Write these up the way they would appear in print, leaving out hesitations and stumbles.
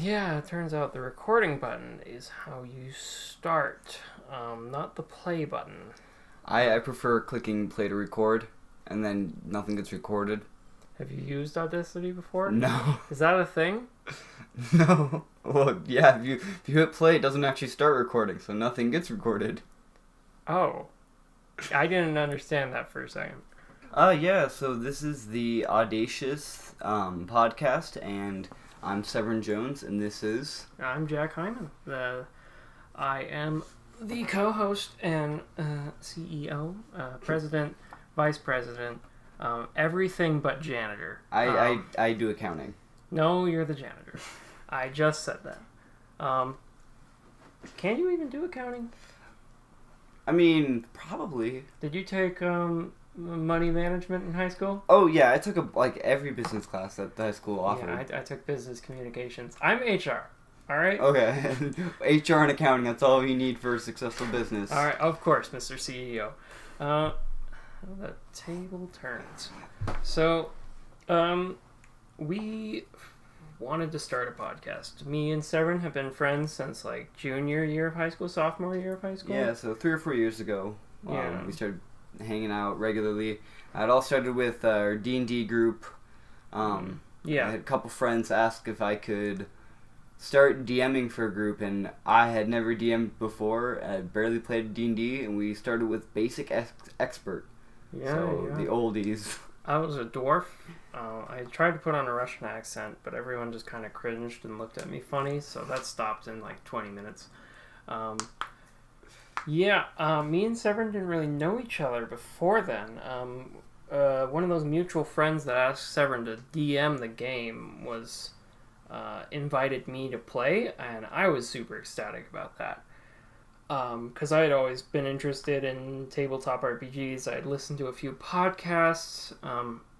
Yeah, it turns out the recording button is how you start, not the play button. I prefer clicking play to record, and then nothing gets recorded. Have you used Audacity before? No. Is that a thing? No. Well, yeah, if you hit play, it doesn't actually start recording, so nothing gets recorded. Oh. I didn't understand that for a second. Yeah, so this is the Audacious podcast, and I'm Severin Jones, and this is... I'm Jack Hyman. I am the co-host and CEO, president, vice president, everything but janitor. I do accounting. No, you're the janitor. I just said that. Can you even do accounting? I mean, probably. Did you take money management in high school? Oh, yeah, I took every business class that the high school offered. Yeah, I took business communications. I'm HR, all right? Okay. HR and accounting, that's all you need for a successful business. All right, of course, Mr. CEO. How the table turns. So, we wanted to start a podcast. Me and Severin have been friends since junior year of high school, sophomore year of high school. Yeah, so 3 or 4 years ago, Yeah. we started hanging out regularly. It all started with our D&D group. Yeah. I had a couple friends ask if I could start DMing for a group, and I had never DM'd before. I had barely played D&D, and we started with Basic Expert. Yeah, So, yeah. the oldies. I was a dwarf. I tried to put on a Russian accent, but everyone just kind of cringed and looked at me funny, so that stopped in 20 minutes. Me and Severin didn't really know each other before then. One of those mutual friends that asked Severin to DM the game was invited me to play, and I was super ecstatic about that. Because I had always been interested in tabletop RPGs. I had listened to a few podcasts.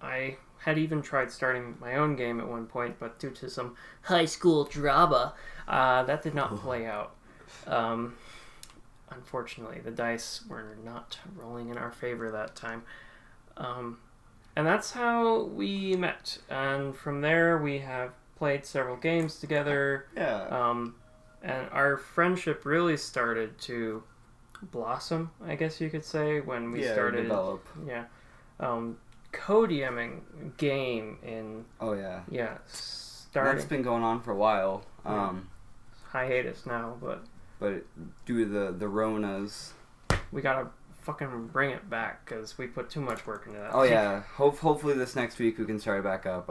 I had even tried starting my own game at one point, but due to some high school drama, that did not play out. Unfortunately, the dice were not rolling in our favor that time. And that's how we met. And from there, we have played several games together. Yeah. And our friendship really started to blossom, I guess you could say, when we started... develop. Yeah. Co-DMing game in... Oh, yeah. Yeah, starting... That's been going on for a while. Hiatus now, but due to the Ronas... we gotta fucking bring it back, because we put too much work into that. Oh, yeah. Hopefully this next week we can start it back up.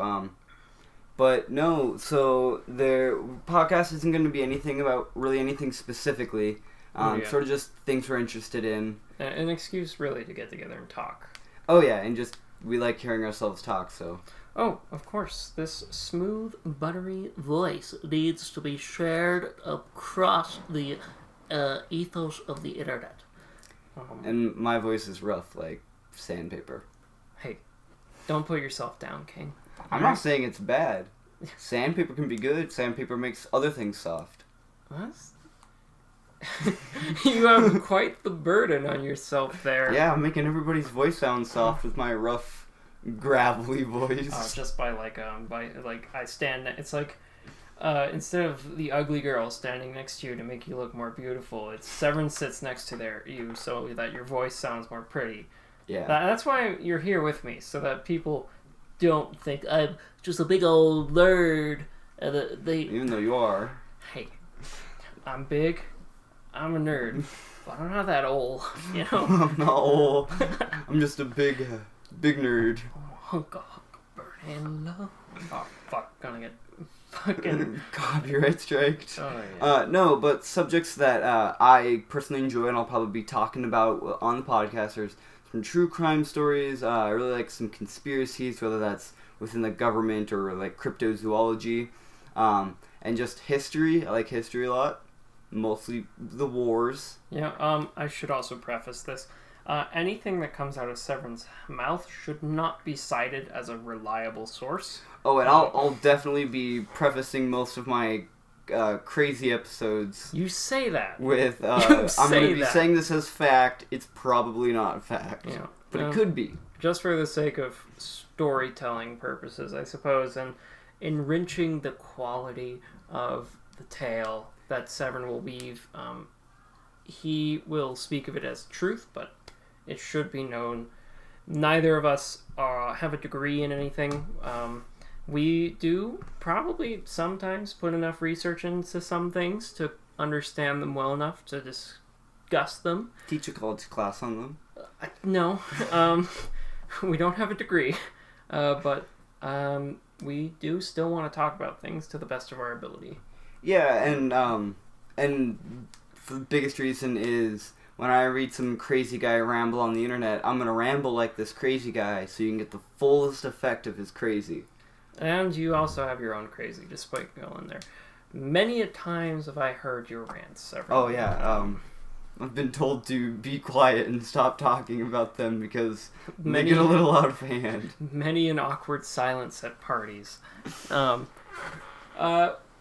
But no, so their podcast isn't going to be anything about really anything specifically. Sort of just things we're interested in. An excuse, really, to get together and talk. Oh, yeah, and just we like hearing ourselves talk, so... Oh, of course. This smooth, buttery voice needs to be shared across the ethos of the internet. And my voice is rough, like sandpaper. Hey, don't put yourself down, King. I'm not saying it's bad. Sandpaper can be good. Sandpaper makes other things soft. What? You have quite the burden on yourself there. Yeah, I'm making everybody's voice sound soft with my rough, gravelly voice. Just by I stand. It's like instead of the ugly girl standing next to you to make you look more beautiful, it's Severin sits next to you so that your voice sounds more pretty. Yeah. That's why you're here with me, so that people don't think I'm just a big old nerd. Even though you are. Hey, I'm big. I'm a nerd, but I'm not that old, you know? I'm not old. I'm just a big nerd. Hunk burning love. Oh, fuck. Gonna get fucking... Copyright striked. Oh, yeah. No, but subjects that I personally enjoy and I'll probably be talking about on the podcast are some true crime stories. I really like some conspiracies, whether that's within the government or like cryptozoology. And just history. I like history a lot. Mostly the wars. Yeah, I should also preface this. Anything that comes out of Severin's mouth should not be cited as a reliable source. Oh, and I'll definitely be prefacing most of my crazy episodes. You say that. With I'm going to be saying this as fact. It's probably not fact. Yeah. But it could be. Just for the sake of storytelling purposes, I suppose. And enriching the quality of the tale that Severn will weave. He will speak of it as truth, but it should be known neither of us have a degree in anything. We do probably sometimes put enough research into some things to understand them well enough to discuss them. Teach a college class on them. No, we don't have a degree, but we do still want to talk about things to the best of our ability. Yeah, and the biggest reason is when I read some crazy guy ramble on the internet, I'm gonna ramble like this crazy guy so you can get the fullest effect of his crazy. And you also have your own crazy, despite going there. Many a times have I heard your rants, several. Oh yeah, I've been told to be quiet and stop talking about them because they get a little out of hand. Many an awkward silence at parties.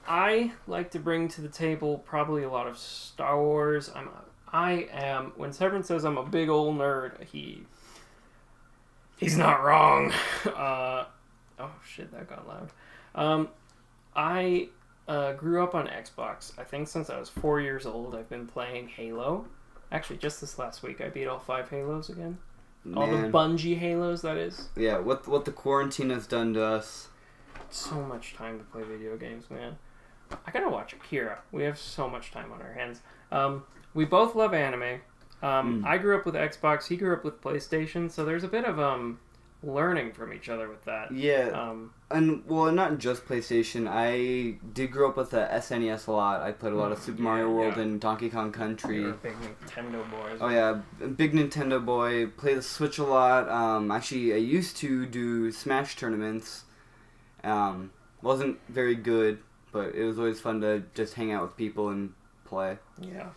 I like to bring to the table probably a lot of Star Wars. I am. When Severn says I'm a big old nerd, he's not wrong. Oh shit, that got loud. I grew up on Xbox. I think since I was 4 years old, I've been playing Halo. Actually, just this last week, I beat all 5 Halos again. Man. All the Bungie Halos, that is. Yeah, what the quarantine has done to us. So much time to play video games, man. I gotta watch Akira. We have so much time on our hands. We both love anime. I grew up with Xbox. He grew up with PlayStation. So there's a bit of learning from each other with that. Yeah, and well, not just PlayStation. I did grow up with the SNES a lot. I played a lot of Super Mario World and Donkey Kong Country. You're a big Nintendo boy. Oh yeah, a big Nintendo boy. Play the Switch a lot. Actually, I used to do Smash tournaments. Wasn't very good, but it was always fun to just hang out with people and play. Yeah,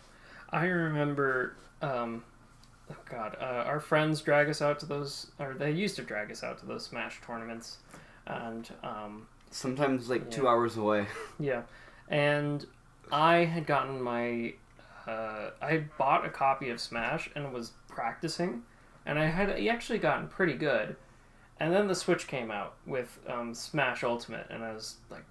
I remember. Our friends drag us out to those, or they used to drag us out to those Smash tournaments, and sometimes 2 hours away. Yeah, and I had gotten my, I had bought a copy of Smash and was practicing, and I had actually gotten pretty good, and then the Switch came out with Smash Ultimate, and I was like,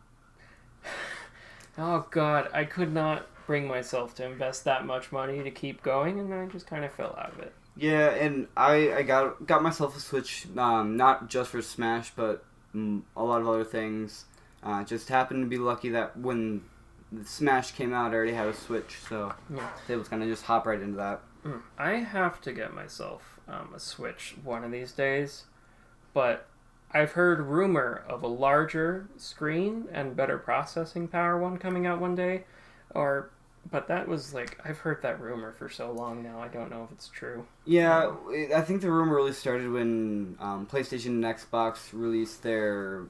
oh god, I could not bring myself to invest that much money to keep going, and then I just kind of fell out of it. Yeah, and I got myself a Switch, not just for Smash, but a lot of other things. Just happened to be lucky that when Smash came out, I already had a Switch, so I was gonna just hop right into that. I have to get myself a Switch one of these days, but I've heard rumor of a larger screen and better processing power one coming out one day, but that was I've heard that rumor for so long now, I don't know if it's true. Yeah, I think the rumor really started when PlayStation and Xbox released their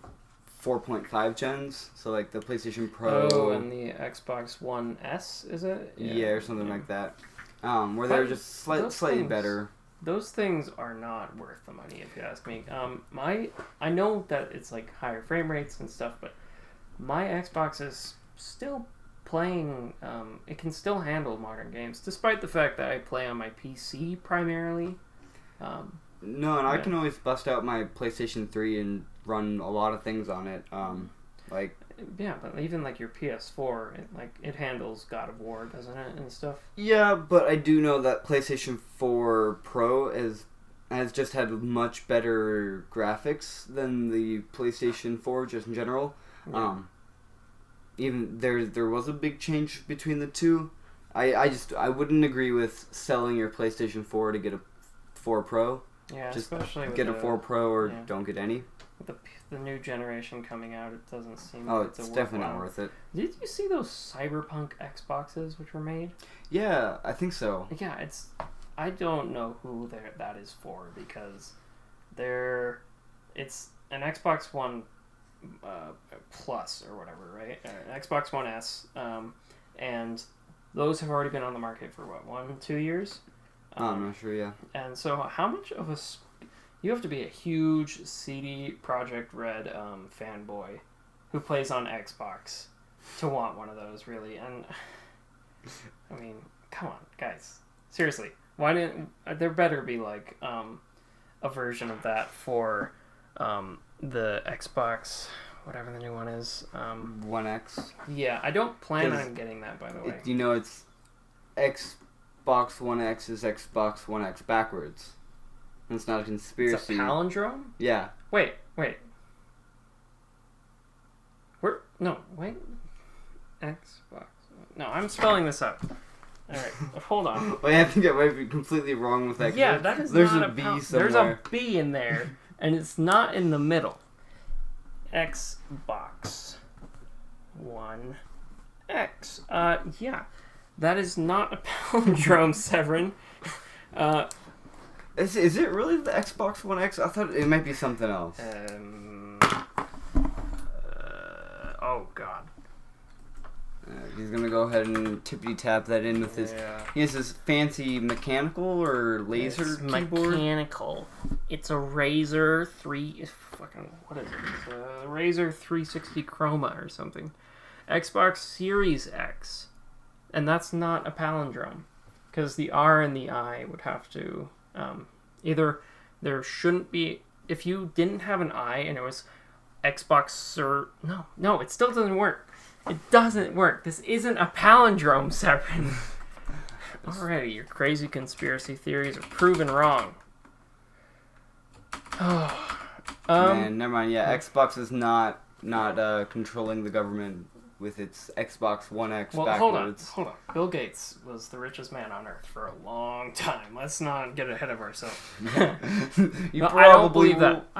4.5 gens, so the PlayStation Pro. Oh, and the Xbox One S, is it? Yeah, or something like that. Where they're just slightly better. Those things are not worth the money, if you ask me. I know that it's higher frame rates and stuff, but my Xbox is still playing, it can still handle modern games, despite the fact that I play on my PC primarily. No, and I can always bust out my PlayStation 3 and run a lot of things on it. Yeah, but even your PS4, it handles God of War, doesn't it, and stuff? Yeah, but I do know that PlayStation 4 Pro has just had much better graphics than the PlayStation 4 just in general. Yeah. Even there was a big change between the two. I wouldn't agree with selling your PlayStation 4 to get a 4 Pro. Yeah, just especially get a 4 Pro or don't get any. With the new generation coming out, it doesn't seem like it's definitely not worth it. Did you see those Cyberpunk Xboxes which were made? Yeah, I think so. Yeah, I don't know who that is for, because it's an Xbox One Plus or whatever, right? An Xbox One S, and those have already been on the market for 1-2 years. I'm not sure. Yeah. And so, how much of you have to be a huge CD Projekt Red fanboy who plays on Xbox to want one of those, really? And I mean, come on, guys, seriously, why didn't there better be a version of that for the Xbox? whatever the new one is. 1X. Yeah, I don't plan on getting that, by the way. It's Xbox One X is Xbox One X backwards. It's not a conspiracy. It's a palindrome? Yeah. Wait. Wait. Xbox. No, I'm spelling this out. Alright, hold on. Well, I think I might be completely wrong with that. Yeah, that is there's not a B somewhere. There's a B in there, and it's not in the middle. Xbox One X. Yeah. That is not a palindrome, Severin. Is it really the Xbox One X? I thought it might be something else. Oh, God. He's gonna go ahead and tippity tap that in with his. He has his fancy mechanical or laser keyboard. Mechanical. It's a Razer 3. Fucking what is it? It's a Razer 360 Chroma or something. Xbox Series X, and that's not a palindrome, because the R and the I would have to either there shouldn't be if you didn't have an I and it was Xbox no, it still doesn't work. It doesn't work. This isn't a palindrome, Severin. Already, your crazy conspiracy theories are proven wrong. Man, never mind. Yeah, Xbox is not controlling the government with its Xbox One X backwards. Hold on. Bill Gates was the richest man on earth for a long time. Let's not get ahead of ourselves. I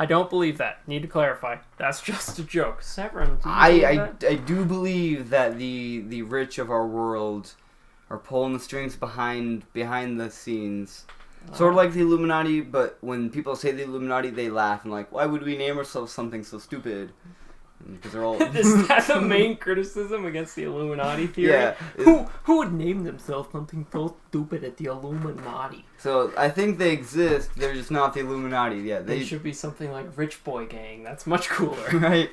don't believe that. Need to clarify. That's just a joke. Severin, do you believe that? I do believe that the rich of our world are pulling the strings behind the scenes. Sort of like the Illuminati, but when people say the Illuminati, they laugh and like, why would we name ourselves something so stupid? Because they're all. Is that the main criticism against the Illuminati theory? Yeah. Who would name themselves something so stupid at the Illuminati? So I think they exist. They're just not the Illuminati. Yeah, they should be something like Rich Boy Gang. That's much cooler, right?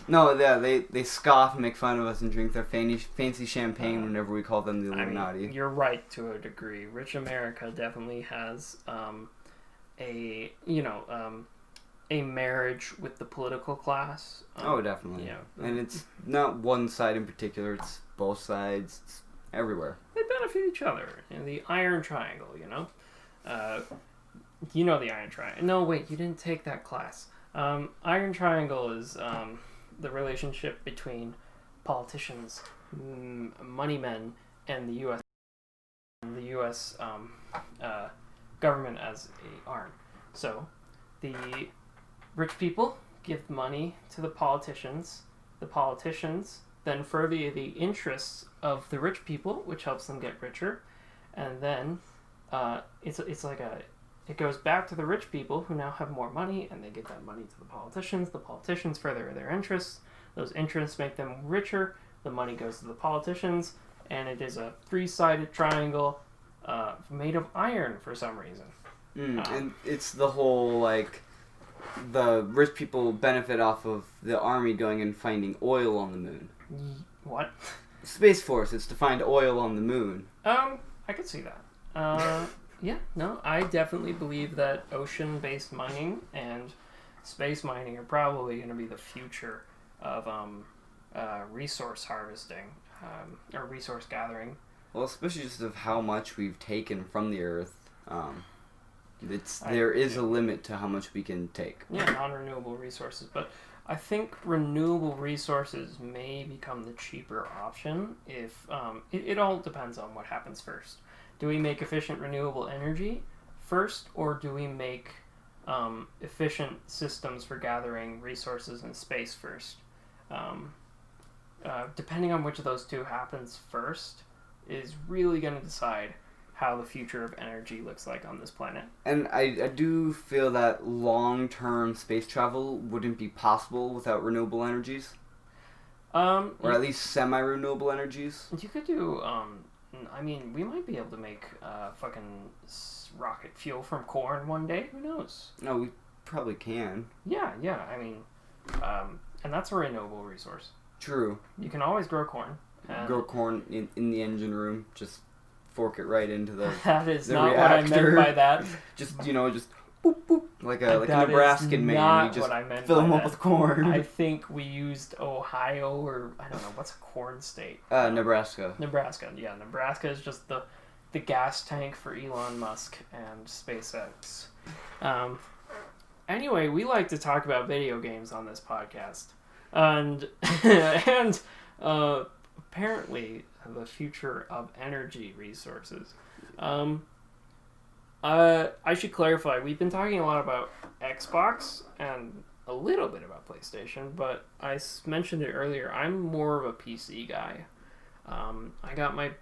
No, yeah, they scoff and make fun of us and drink their fancy champagne whenever we call them the Illuminati. I mean, you're right to a degree. Rich America definitely has a marriage with the political class. Definitely. Yeah. And it's not one side in particular, it's both sides. It's everywhere. They benefit each other. The Iron Triangle, you know the Iron Triangle. No, wait, you didn't take that class. Iron Triangle is the relationship between politicians, money men, and the U.S. Government as a arm. So, the rich people give money to the politicians. The politicians then further the interests of the rich people, which helps them get richer. And then it goes back to the rich people who now have more money, and they give that money to the politicians. The politicians further their interests. Those interests make them richer. The money goes to the politicians, and it is a three-sided triangle made of iron for some reason. And it's the whole, the rich people benefit off of the army going and finding oil on the moon. What? Space Force, it's to find oil on the moon. I could see that. Yeah, no, I definitely believe that ocean-based mining and space mining are probably going to be the future of resource harvesting or resource gathering. Well, especially just of how much we've taken from the Earth. There is a limit to how much we can take. Yeah, non-renewable resources. But I think renewable resources may become the cheaper option if... it all depends on what happens first. Do we make efficient renewable energy first, or do we make efficient systems for gathering resources in space first? Depending on which of those two happens first is really going to decide how the future of energy looks like on this planet. And I do feel that long-term space travel wouldn't be possible without renewable energies. Or at least semi-renewable energies. You could do, we might be able to make fucking rocket fuel from corn one day. Who knows? No, we probably can. Yeah, and that's a renewable resource. True. You can always grow corn. Grow corn in the engine room, just fork it right into the That is the not reactor. what I meant by that. Just boop, boop, like a Nebraskan man. You just fill them up with corn. I think we used Ohio, or I don't know, what's a corn state? Nebraska. Nebraska, yeah. Nebraska is just the gas tank for Elon Musk and SpaceX. Anyway, we like to talk about video games on this podcast. And apparently the future of energy resources. I should clarify, we've been talking a lot about Xbox and a little bit about PlayStation, but I mentioned it earlier, I'm more of a PC guy. I got my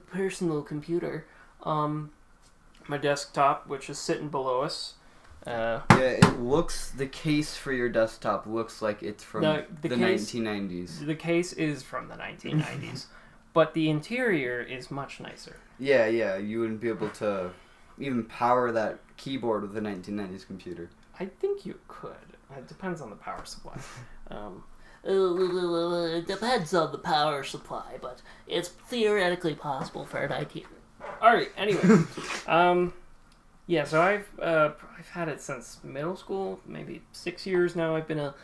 personal computer, my desktop, which is sitting below us. The case for your desktop looks like it's from the 1990s. The case is from the 1990s, but the interior is much nicer. Yeah, you wouldn't be able to even power that keyboard with a 1990s computer. I think you could. It depends on the power supply. It depends on the power supply, but it's theoretically possible for a 19. Alright, anyway. Yeah, so I've had it since middle school, maybe 6 years now. I've been a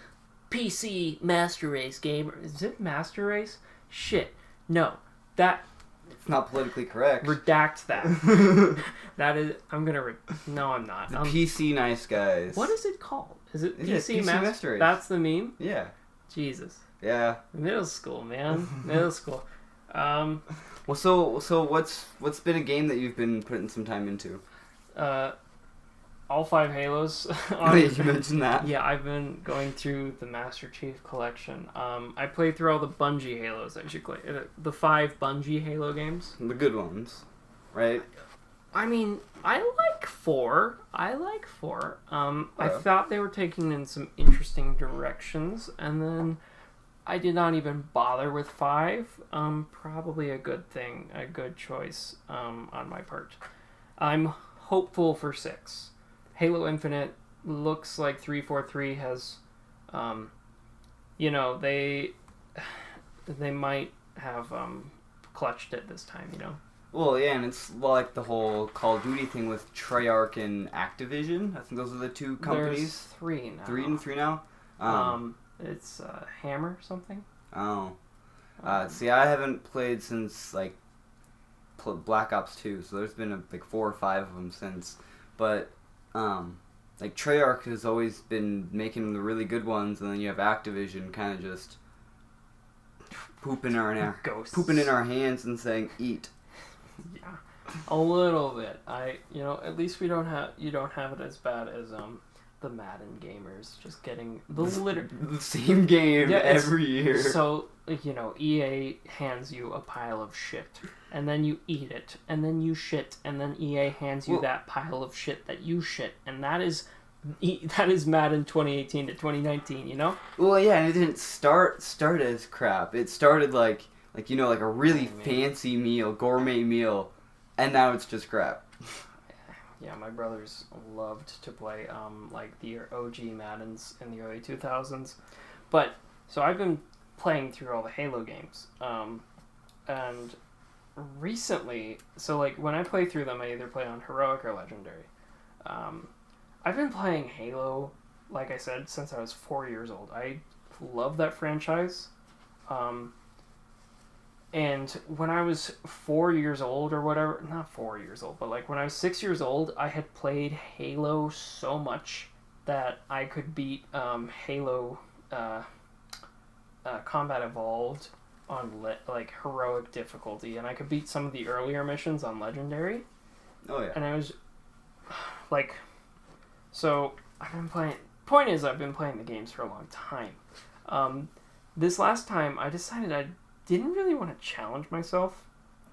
PC Master Race gamer. Is it Master Race? Shit. No. That... It's not politically correct. Redact that. That is... No, I'm not. The PC Nice Guys. What is it called? Is it PC Master Race? That's the meme? Yeah. Jesus. Yeah. Middle school, man. Middle school. Well, so what's been a game that you've been putting some time into? All 5 Halos. You mentioned that. Yeah, I've been going through the Master Chief Collection. I played through all the Bungie Halos, actually. The 5 Bungie Halo games. The good ones, right? I mean, I like 4. I thought they were taking in some interesting directions, and then I did not even bother with 5. Probably a good thing, a good choice on my part. I'm hopeful for 6. Halo Infinite looks like 343 has, they might have clutched it this time, Well, yeah, and it's like the whole Call of Duty thing with Treyarch and Activision. I think those are the 2 companies. There's 3 now. 3 now? It's Hammer something. Oh. See, I haven't played since, Black Ops 2, so there's been, 4 or 5 of them since. But, Treyarch has always been making the really good ones, and then you have Activision kind of just pooping in our hands and saying, eat. Yeah, a little bit. At least you don't have it as bad as the Madden gamers just getting the same game every year. So EA hands you a pile of shit, and then you eat it, and then you shit, and then EA hands you that pile of shit that you shit, and that is Madden 2018 to 2019. Well, yeah, and it didn't start as crap. It started like a really fancy meal, gourmet meal, and now it's just crap. Yeah, my brothers loved to play the OG Maddens in the early 2000s. But so I've been playing through all the Halo games. And recently, when I play through them, I either play on Heroic or Legendary. I've been playing Halo, like I said, since I was 4 years old. I love that franchise. And when I was 4 years old or whatever, not 4 years old, but when I was 6 years old, I had played Halo so much that I could beat Halo Combat Evolved on heroic difficulty, and I could beat some of the earlier missions on Legendary. Oh yeah. And I was so I've been playing. Point is, I've been playing the games for a long time. This last time, I decided I didn't really want to challenge myself.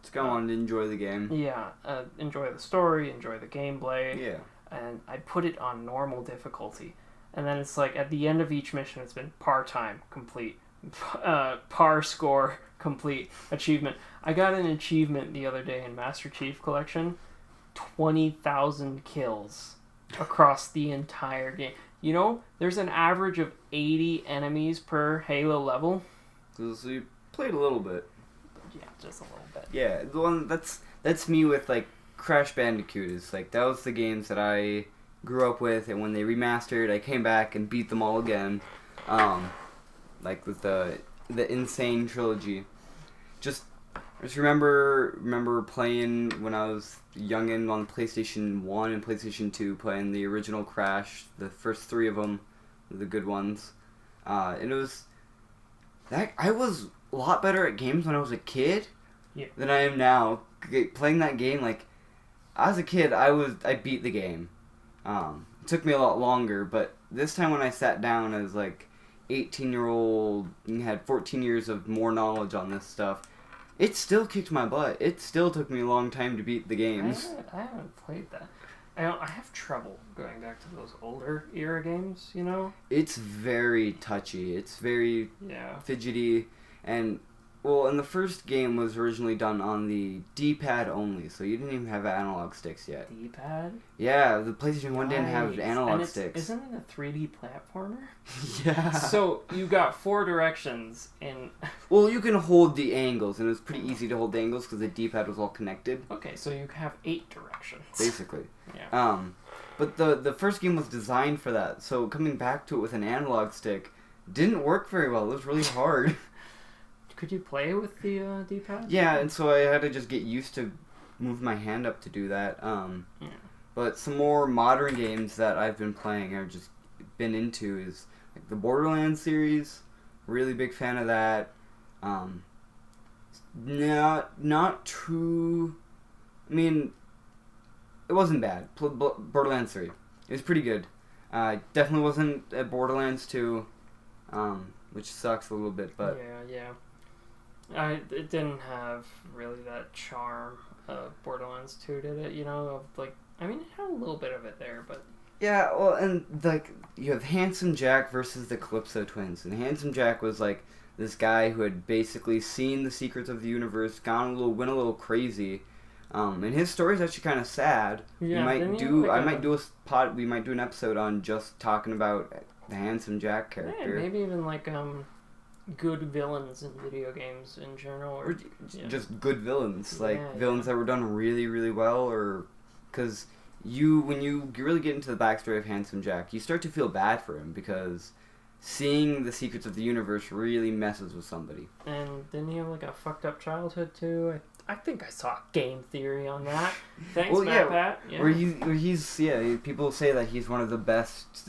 Just go on to enjoy the game. Yeah, enjoy the story, enjoy the gameplay. Yeah. And I put it on normal difficulty. And then it's at the end of each mission, it's been par time, complete. Par score, complete. Achievement. I got an achievement the other day in Master Chief Collection. 20,000 kills across the entire game. There's an average of 80 enemies per Halo level. So you played a little bit. Yeah, just a little bit. Yeah, the one that's me with Crash Bandicoot is like that was the games that I grew up with, and when they remastered, I came back and beat them all again. Like with the Insane trilogy. Just remember playing when I was youngin' on PlayStation 1 and PlayStation 2, playing the original Crash, the first 3 of them, the good ones. And it was that I was a lot better at games when I was a kid than I am now. Playing that game, like as a kid, I beat the game. It took me a lot longer, but this time when I sat down as like 18-year-old and had 14 years of more knowledge on this stuff, it still kicked my butt. It still took me a long time to beat the games. I haven't played that. I have trouble going back to those older era games, you know? It's very touchy. It's very fidgety. And, well, and the first game was originally done on the D-pad only, so you didn't even have analog sticks yet. D-pad? Yeah, the PlayStation 1 didn't have analog sticks. Isn't it a 3D platformer? Yeah. So, you got 4 directions, and... Well, you can hold the angles, and it was pretty easy to hold the angles because the D-pad was all connected. Okay, so you have 8 directions. Basically. Yeah. But the first game was designed for that, so coming back to it with an analog stick didn't work very well. It was really hard. Could you play with the D-pad? Yeah, and so I had to just get used to move my hand up to do that. But some more modern games that I've been playing, I've just been into is like the Borderlands series. Really big fan of that. Not too. I mean, it wasn't bad. Borderlands 3. It was pretty good. Definitely wasn't at Borderlands 2, which sucks a little bit, but... Yeah. It didn't have really that charm of Borderlands 2, did it? You know, of like... I mean, it had a little bit of it there, but... Yeah, well, and, like, you have Handsome Jack versus the Calypso twins. And Handsome Jack was, like, this guy who had basically seen the secrets of the universe, went a little crazy... and his story's actually kind of sad. Yeah, we might do an episode on just talking about the Handsome Jack character. Yeah, maybe even like good villains in video games in general, or just good villains, like villains that were done really, really well, or because when you really get into the backstory of Handsome Jack, you start to feel bad for him because seeing the secrets of the universe really messes with somebody. And didn't he have like a fucked up childhood too? I think I saw game theory on that. Thanks, Pat. Yeah. Where he's people say that he's one of the best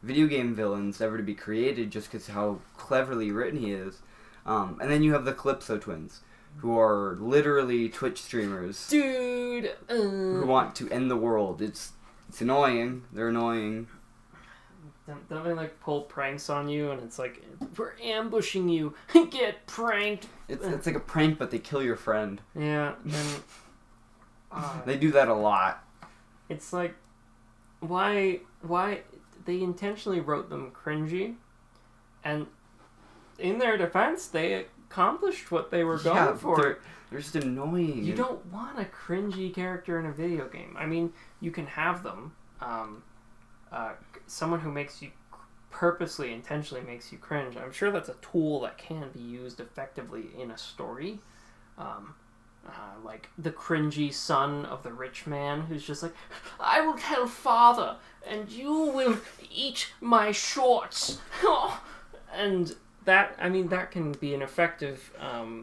video game villains ever to be created just because how cleverly written he is. And then you have the Calypso twins, who are literally Twitch streamers. Dude! Who want to end the world. It's annoying. They're annoying. Don't they like pull pranks on you and it's like, we're ambushing you, get pranked. It's like a prank, but they kill your friend. Yeah, and they do that a lot. It's like, why they intentionally wrote them cringy, and in their defense, they accomplished what they were going for. They're just annoying. You don't want a cringy character in a video game. I mean, you can have them. Someone who makes you intentionally makes you cringe. I'm sure that's a tool that can be used effectively in a story. Like the cringy son of the rich man who's just like, I will tell father, and you will eat my shorts. And that can be an effective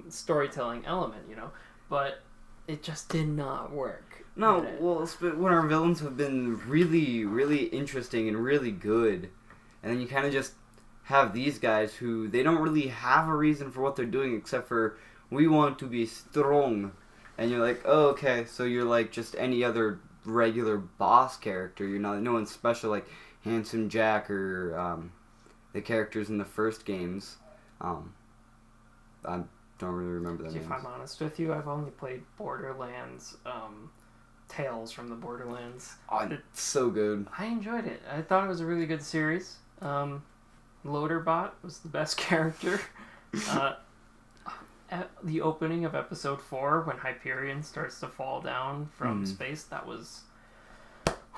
storytelling element, you know, but it just did not work. No, well, when our villains have been really, really interesting and really good, and then you kind of just have these guys who, they don't really have a reason for what they're doing except for, we want to be strong. And you're like, oh, okay, so you're like just any other regular boss character. You're not, no one special like Handsome Jack or the characters in the first games. I don't really remember them. If I'm honest with you, I've only played Borderlands, Tales from the Borderlands. Oh, it's so good. I enjoyed it. I thought it was a really good series. Loaderbot was the best character. At the opening of episode 4, when Hyperion starts to fall down from space, that was...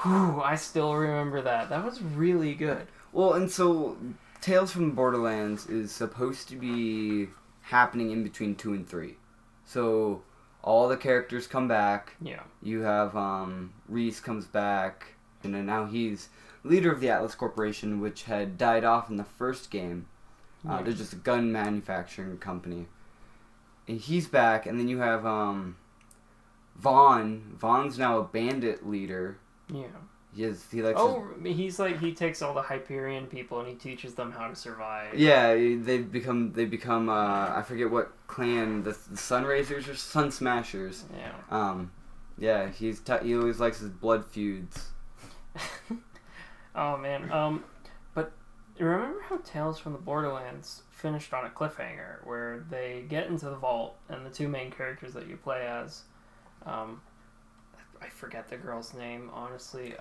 I still remember that. That was really good. Well, and so Tales from the Borderlands is supposed to be happening in between 2 and 3. So all the characters come back. Yeah. You have Reese comes back, and then now he's leader of the Atlas Corporation, which had died off in the first game. Yeah. They're just a gun manufacturing company. And he's back, and then you have Vaughn. Vaughn's now a bandit leader. Yeah. He's he takes all the Hyperion people and he teaches them how to survive. Yeah, they become I forget what clan, the Sunraisers or Sun Smashers. Yeah. Yeah, he always likes his blood feuds. Oh man. But remember how Tales from the Borderlands finished on a cliffhanger where they get into the vault and the two main characters that you play as, I forget the girl's name, honestly.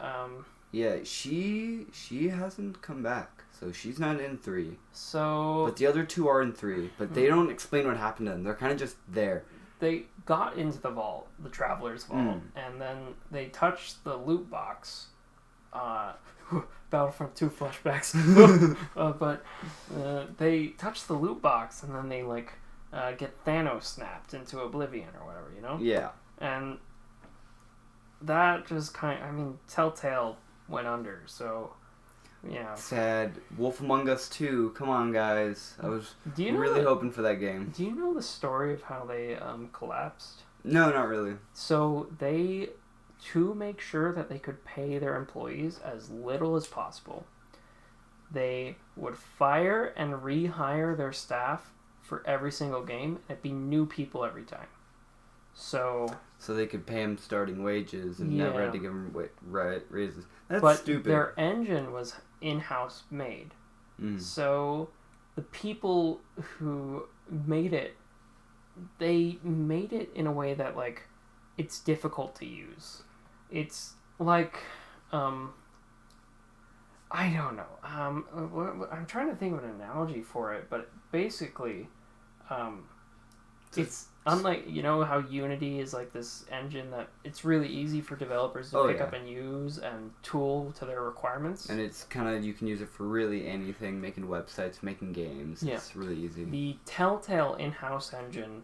Yeah, she hasn't come back, so she's not in 3. So, but the other 2 are in 3, but they don't explain what happened to them. They're kind of just there. They got into the vault, the Traveler's Vault, and then they touched the loot box. Battlefront 2 flashbacks. But they touched the loot box, and then they, get Thanos snapped into oblivion or whatever, you know? Yeah. And that just Telltale went under, so, yeah. Sad. Wolf Among Us 2, come on, guys. I was really hoping for that game. Do you know the story of how they collapsed? No, not really. So to make sure that they could pay their employees as little as possible, they would fire and rehire their staff for every single game. It'd be new people every time. So they could pay them starting wages and never had to give them raises. That's but stupid. Their engine was in-house made. So the people who made it, they made it in a way that, it's difficult to use. It's like, I don't know. I'm trying to think of an analogy for it, but basically, it's unlike, how Unity is like this engine that it's really easy for developers to pick up and use and tool to their requirements. And it's kind of, you can use it for really anything, making websites, making games. Yeah. It's really easy. The Telltale in-house engine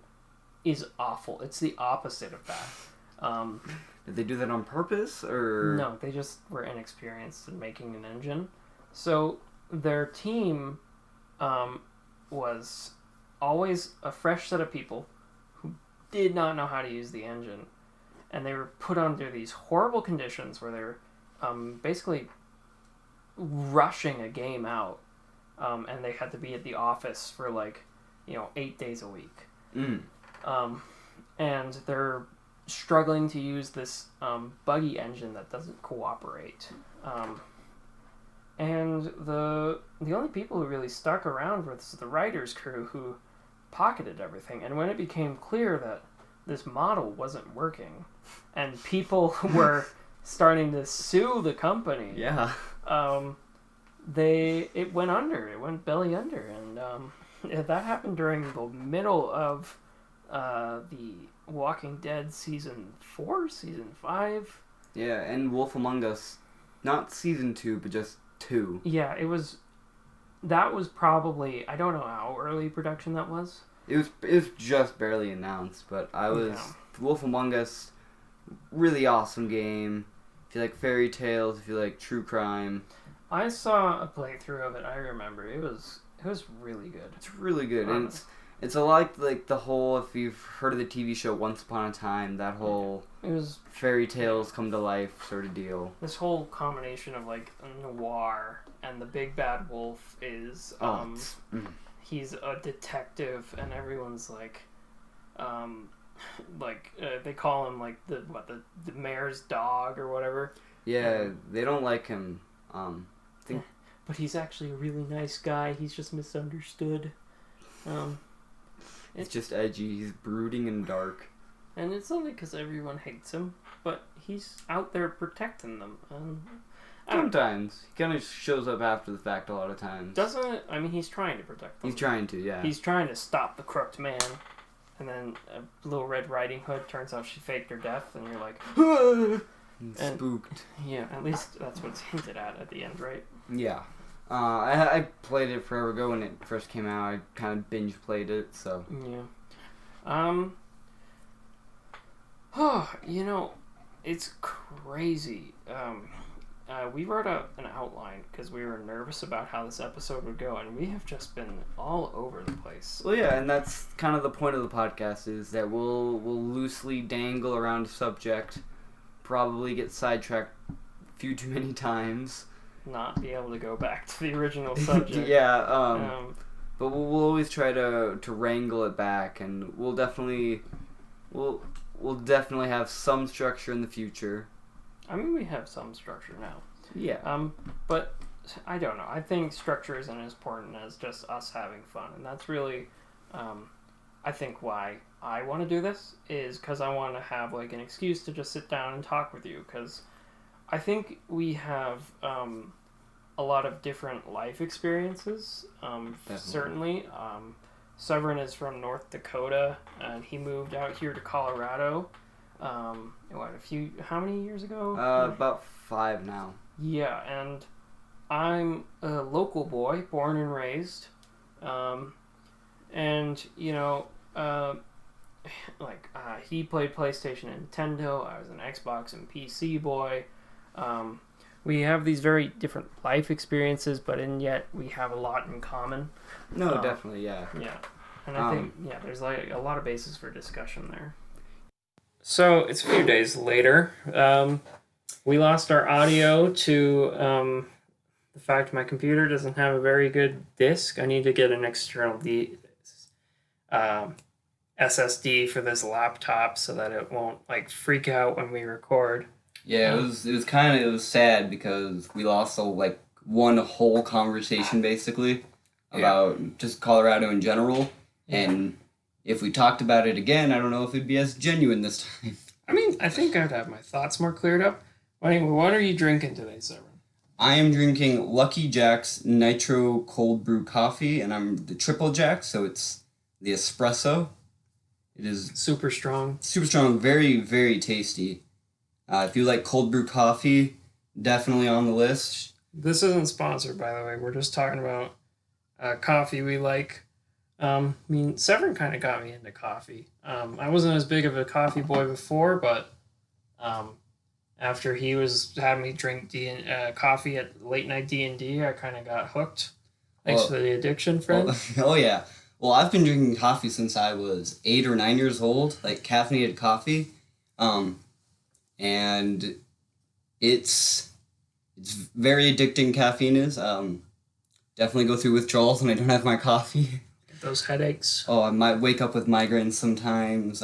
is awful. It's the opposite of that. Did they do that on purpose, or...? No, they just were inexperienced in making an engine. So their team was always a fresh set of people who did not know how to use the engine. And they were put under these horrible conditions where they're basically rushing a game out. And they had to be at the office for 8 days a week. And they're struggling to use this buggy engine that doesn't cooperate. And the only people who really stuck around was the writers' crew who pocketed everything. And when it became clear that this model wasn't working and people were starting to sue the company, it went under. It went belly under. And that happened during the middle of the Walking Dead season 4, season 5. Yeah, and Wolf Among Us, not season 2, but just 2. Yeah, that was probably, I don't know how early production that was. It was just barely announced, but Wolf Among Us, really awesome game. If you like fairy tales, if you like true crime. I saw a playthrough of it, I remember. It was really good. It's really good, and it's a lot like the whole, if you've heard of the TV show Once Upon a Time, that whole fairy tales come to life sort of deal. This whole combination of noir and the big bad wolf is he's a detective and everyone's they call him the mayor's dog or whatever. Yeah, they don't like him. But he's actually a really nice guy. He's just misunderstood. It's just edgy. He's brooding and dark. And it's only because everyone hates him, but he's out there protecting them. Sometimes. He kind of shows up after the fact a lot of times. Doesn't it? I mean, he's trying to protect them. He's trying to, yeah. He's trying to stop the crooked man. And then Little Red Riding Hood, turns out she faked her death, and you're like, ah! Spooked. Yeah, at least that's what's hinted at the end, right? Yeah. I played it forever ago when it first came out. I kind of binge played it, so. Yeah. Oh, it's crazy. We wrote out an outline because we were nervous about how this episode would go, and we have just been all over the place. Well, yeah, and that's kind of the point of the podcast, is that we'll loosely dangle around a subject, probably get sidetracked a few too many times. Not be able to go back to the original subject. Yeah, but we'll always try to wrangle it back, and we'll definitely have some structure in the future. I mean, we have some structure now. Yeah. But I don't know. I think structure isn't as important as just us having fun, and that's really, I think why I want to do this is because I want to have like an excuse to just sit down and talk with you. Because I think we have a lot of different life experiences. Certainly, Severin is from North Dakota, and he moved out here to Colorado. How many years ago? About 5 now. Yeah, and I'm a local boy, born and raised. He played PlayStation and Nintendo. I was an Xbox and PC boy. We have these very different life experiences, and yet we have a lot in common. No, definitely, yeah. Yeah. And I think, there's like a lot of basis for discussion there. So it's a few days later. We lost our audio to the fact my computer doesn't have a very good disk. I need to get an external SSD for this laptop so that it won't like freak out when we record. Yeah, it was sad because we lost one whole conversation basically about just Colorado in general, and if we talked about it again, I don't know if it'd be as genuine this time. I mean, I think I'd have my thoughts more cleared up. Anyway, what are you drinking today, Severin? I am drinking Lucky Jack's Nitro Cold Brew Coffee, and I'm the Triple Jack, so it's the espresso. It is super strong, very, very tasty. If you like cold brew coffee, definitely on the list. This isn't sponsored, by the way. We're just talking about coffee we like. Severin kind of got me into coffee. I wasn't as big of a coffee boy before, but after he was having me drink coffee at late night D&D, I kind of got hooked. Thanks for the addiction, friend. Oh yeah. Well, I've been drinking coffee since I was 8 or 9 years old, like caffeinated coffee. And it's very addicting. Caffeine is. Definitely go through withdrawals when I don't have my coffee. Get those headaches. Oh, I might wake up with migraines sometimes.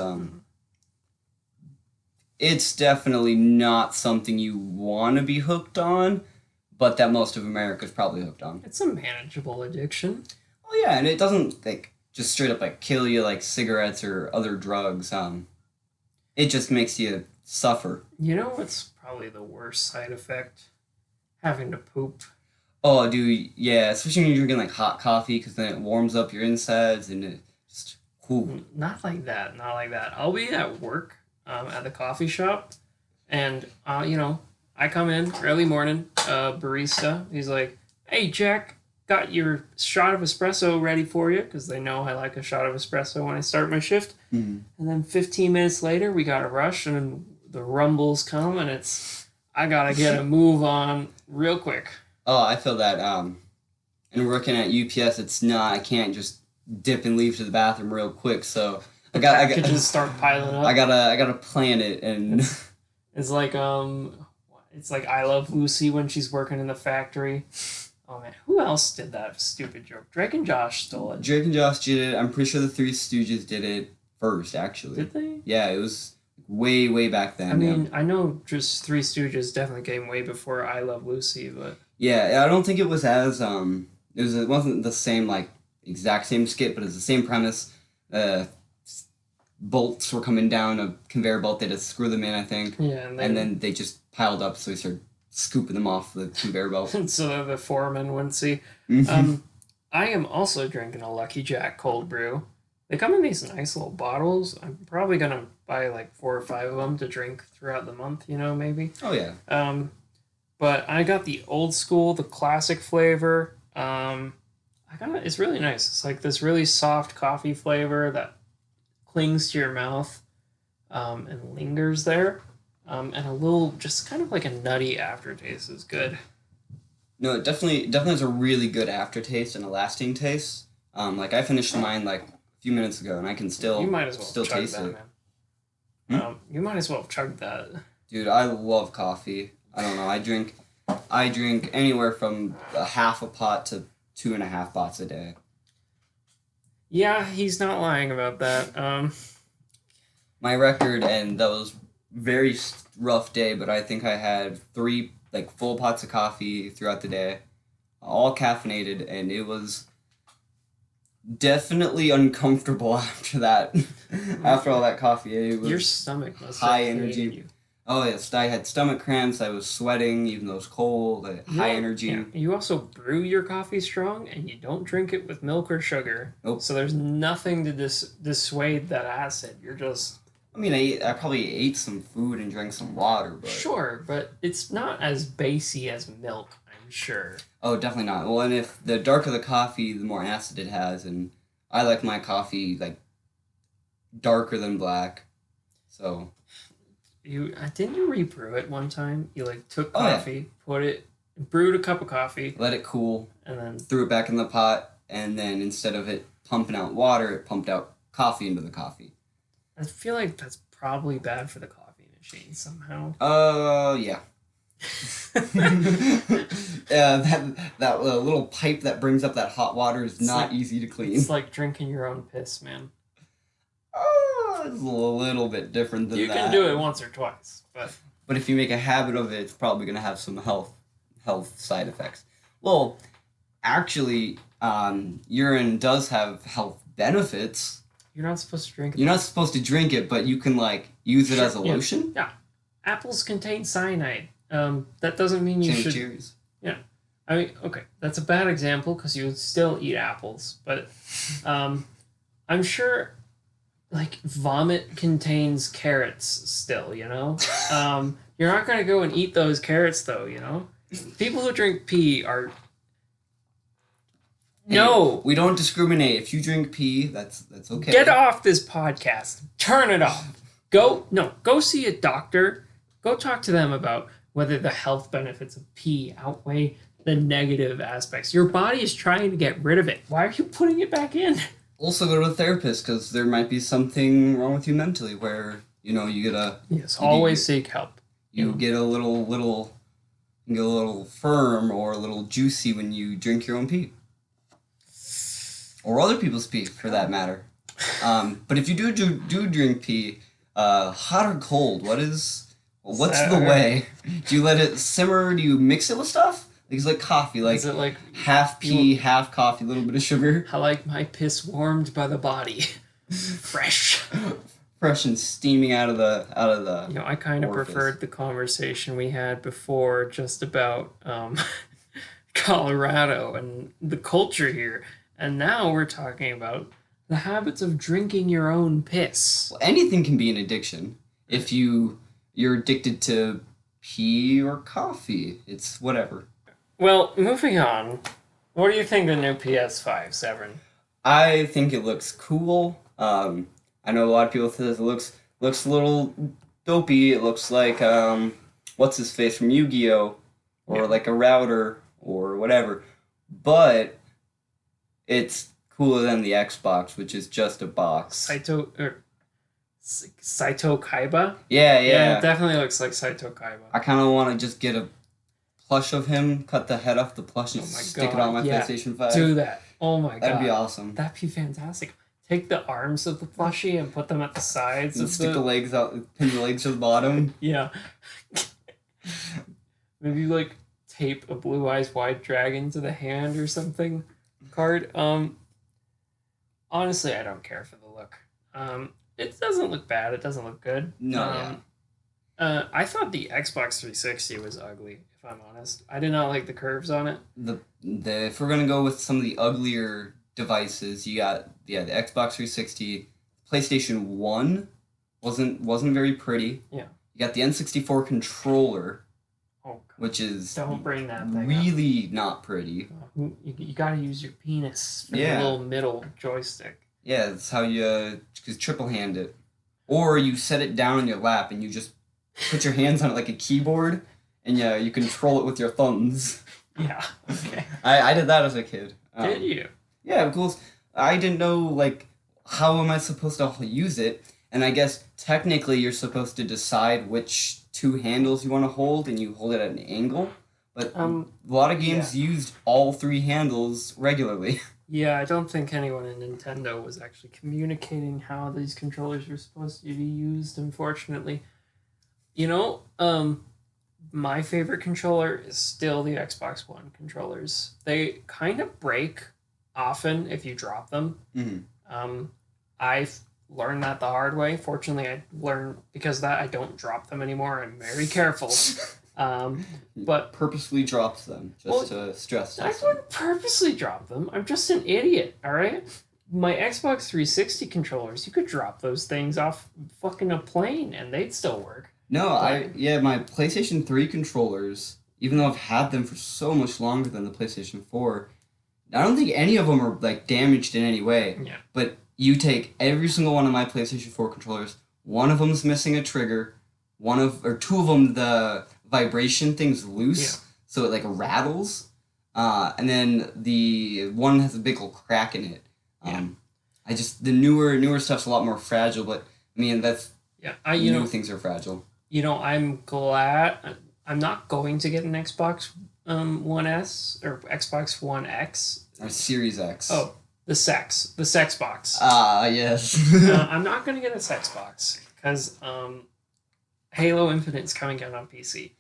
It's definitely not something you want to be hooked on, but that most of America is probably hooked on. It's a manageable addiction. Oh yeah, and it doesn't just straight up kill you like cigarettes or other drugs. It just makes you suffer. You know what's probably the worst side effect? Having to poop. Oh, dude, yeah, especially when you're drinking hot coffee, because then it warms up your insides and it just cool. Not like that. I'll be at work at the coffee shop, and I come in early morning. Barista, he's like, "Hey, Jack, got your shot of espresso ready for you," because they know I like a shot of espresso when I start my shift. Mm-hmm. And then 15 minutes later, we got a rush, and the rumbles come, and I gotta get a move on real quick. Oh, I feel that. And working at UPS, I can't just dip and leave to the bathroom real quick. So I got just start piling up. I gotta plan it, and it's like I Love Lucy when she's working in the factory. Oh man, who else did that stupid joke? Drake and Josh stole it. Drake and Josh did it. I'm pretty sure the Three Stooges did it first, actually. Did they? Yeah, it was way, way back then. I mean, I know just Three Stooges definitely came way before I Love Lucy, but... Yeah, I don't think it was as, it wasn't the same, exact same skit, but it's the same premise. Bolts were coming down a conveyor belt, they had to screw them in, I think. Yeah, and then they just piled up, so we started scooping them off the conveyor belt. So the foreman wouldn't see. Mm-hmm. I am also drinking a Lucky Jack cold brew. They come in these nice little bottles. I'm probably going to buy 4 or 5 of them to drink throughout the month, maybe. Oh, yeah. But I got the old school, the classic flavor. It's really nice. It's like this really soft coffee flavor that clings to your mouth. and lingers there. And a little, just kind of like a nutty aftertaste is good. No, it definitely has a really good aftertaste and a lasting taste. Like I finished mine like a few minutes ago, and I can You might as well still chug taste that, it. man. You might as well chug that. Dude, I love coffee. I don't know. I drink anywhere from a half a pot to 2.5 pots a day. Yeah, he's not lying about that. My record, and that was very rough day, but I think I had 3 like full pots of coffee throughout the day, all caffeinated, and it was definitely uncomfortable after that. After all that coffee, it was Your stomach must high have energy. hated you. Oh yes, I had stomach cramps. I was sweating, even though it was cold. High energy. Yeah, you also brew your coffee strong, and you don't drink it with milk or sugar. Nope. So there's nothing to dissuade that acid. You're just I mean, I probably ate some food and drank some water, but sure, but it's not as basey as milk. I'm sure. oh, definitely not. Well, and if the darker the coffee, the more acid it has, and I like my coffee like darker than black. So You didn't you rebrew it one time? You like took Oh, yeah. coffee, brewed a cup of coffee, let it cool, and then threw it back in the pot, and then instead of it pumping out water, it pumped out coffee into the coffee. I feel like that's probably bad for the coffee machine somehow. Yeah. that little pipe that brings up that hot water is not easy to clean. It's like drinking your own piss, man. It's a little bit different than that. You can do it once or twice, But if you make a habit of it, it's probably going to have some health side effects. Well, actually, urine does have health benefits. you're not supposed to drink it. You're not supposed to drink it, but you can like use it as a Yeah. lotion. Yeah. Apples contain cyanide. That doesn't mean you Same should. cherries. I mean, okay, that's a bad example because you would still eat apples, but I'm sure like vomit contains carrots still, you know? You're not going to go and eat those carrots though, you know? People who drink pee are. Hey, No! we don't discriminate. If you drink pee, that's okay. Get off this podcast. Turn it off. Go see a doctor. Go talk to them about whether the health benefits of pee outweigh the negative aspects. Your body is trying to get rid of it. Why are you putting it back in? Also go to a therapist because there might be something wrong with you mentally where, you know, you get a... Yes, always seek help. You get a little firm or a little juicy when you drink your own pee. Or other people's pee, for that matter. But if you do drink pee, hot or cold, what's the way? Do you let it simmer? Do you mix it with stuff? Like it's like coffee, like Is it like half pee, half coffee, a little bit of sugar. I like my piss warmed by the body, fresh. Fresh and steaming out of the. You know, I kind of orifice. preferred the conversation we had before, just about Colorado and the culture here, and now we're talking about the habits of drinking your own piss. Well, anything can be an addiction if you're addicted to pee or coffee. It's whatever. Well, moving on. What do you think of the new PS5, Severin? I think it looks cool. I know a lot of people say it looks a little dopey. It looks like what's his face from Yu-Gi-Oh, or like a router or whatever. But it's cooler than the Xbox, which is just a box. Saito Kaiba? Yeah. Yeah, it definitely looks like Saito Kaiba. I kind of want to just get a plush of him, cut the head off the plush, and stick it on my PlayStation 5. Do that. Oh my god. That'd be awesome. That'd be fantastic. Take the arms of the plushie and put them at the sides And of stick the legs out, pin the legs to the bottom. Yeah. Maybe like tape a Blue Eyes White Dragon to the hand or something card. Honestly, I don't care for the look. It doesn't look bad. It doesn't look good. No, I thought the Xbox 360 was ugly, if I'm honest. I did not like the curves on it. The if we're gonna go with some of the uglier devices, you got the Xbox 360, PlayStation 1 wasn't very pretty. Yeah. You got the N64 controller, Oh, God. which is Don't bring that thing really not pretty. up. You gotta use your penis for Yeah. the little middle joystick. Yeah, that's how you triple hand it. Or you set it down on your lap and you just put your hands on it like a keyboard, and yeah, you control it with your thumbs. Yeah. Okay. I did that as a kid. Did you? Yeah, of course. I didn't know, like, how am I supposed to use it? And I guess technically you're supposed to decide which two handles you want to hold, and you hold it at an angle. But a lot of games used all three handles regularly. Yeah, I don't think anyone in Nintendo was actually communicating how these controllers were supposed to be used, unfortunately. You know, my favorite controller is still the Xbox One controllers. They kind of break often if you drop them. Mm-hmm. I've learned that the hard way. Fortunately, I learned because of that I don't drop them anymore. I'm very careful. But Purposely drops them just to stress I test wouldn't purposely drop them. I'm just an idiot, alright? My Xbox 360 controllers, you could drop those things off fucking a plane and they'd still work. No, my PlayStation 3 controllers, even though I've had them for so much longer than the PlayStation 4, I don't think any of them are, like, damaged in any way. Yeah. But you take every single one of my PlayStation 4 controllers, one of them's missing a trigger, two of them, the vibration thing's loose, so it, like, rattles, and then the one has a big old crack in it. The newer stuff's a lot more fragile, but, I mean, that's... Yeah, things are fragile. You know, I'm glad... I'm not going to get an Xbox One S or Xbox One X. Or Series X. Oh, the sex box. Yes. I'm not going to get a sex box because Halo Infinite's coming out on PC.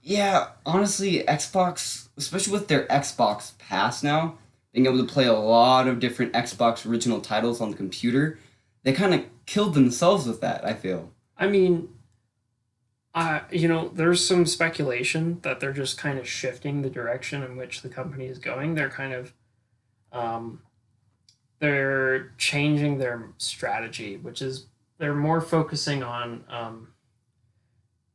Yeah, honestly, Xbox, especially with their Xbox Pass now, being able to play a lot of different Xbox original titles on the computer, they kind of killed themselves with that, I feel. I mean, there's some speculation that they're just kind of shifting the direction in which the company is going. They're kind of, they're changing their strategy, which is they're more focusing on,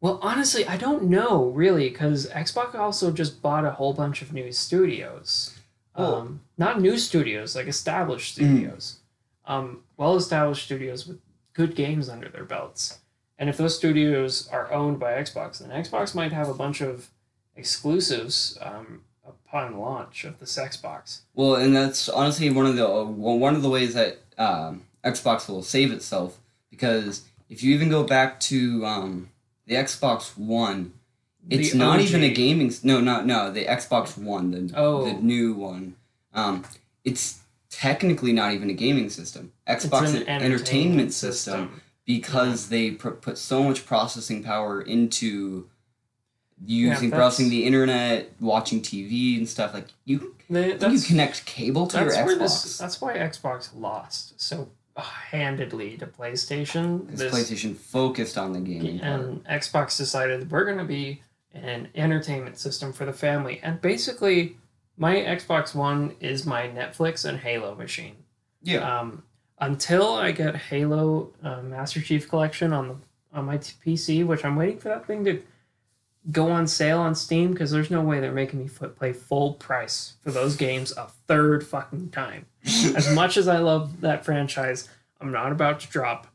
well, honestly, I don't know, really, because Xbox also just bought a whole bunch of new studios. Not new studios, like established studios. Well-established studios with good games under their belts. And if those studios are owned by Xbox, then Xbox might have a bunch of exclusives upon launch of this Xbox. Well, and that's honestly one of the ways that Xbox will save itself, because if you even go back to the Xbox One, it's not even a gaming... No, the Xbox One, the new one. It's technically not even a gaming system. Xbox is an entertainment system. Because they put so much processing power into browsing the internet, watching TV and stuff. Like, you connect cable to your Xbox. That's why Xbox lost so handedly to PlayStation. Because PlayStation focused on the gaming part. And Xbox decided we're going to be an entertainment system for the family. And basically, my Xbox One is my Netflix and Halo machine. Yeah. Until I get Halo Master Chief Collection on my PC, which I'm waiting for that thing to go on sale on Steam, because there's no way they're making me play full price for those games a third fucking time. As much as I love that franchise, I'm not about to drop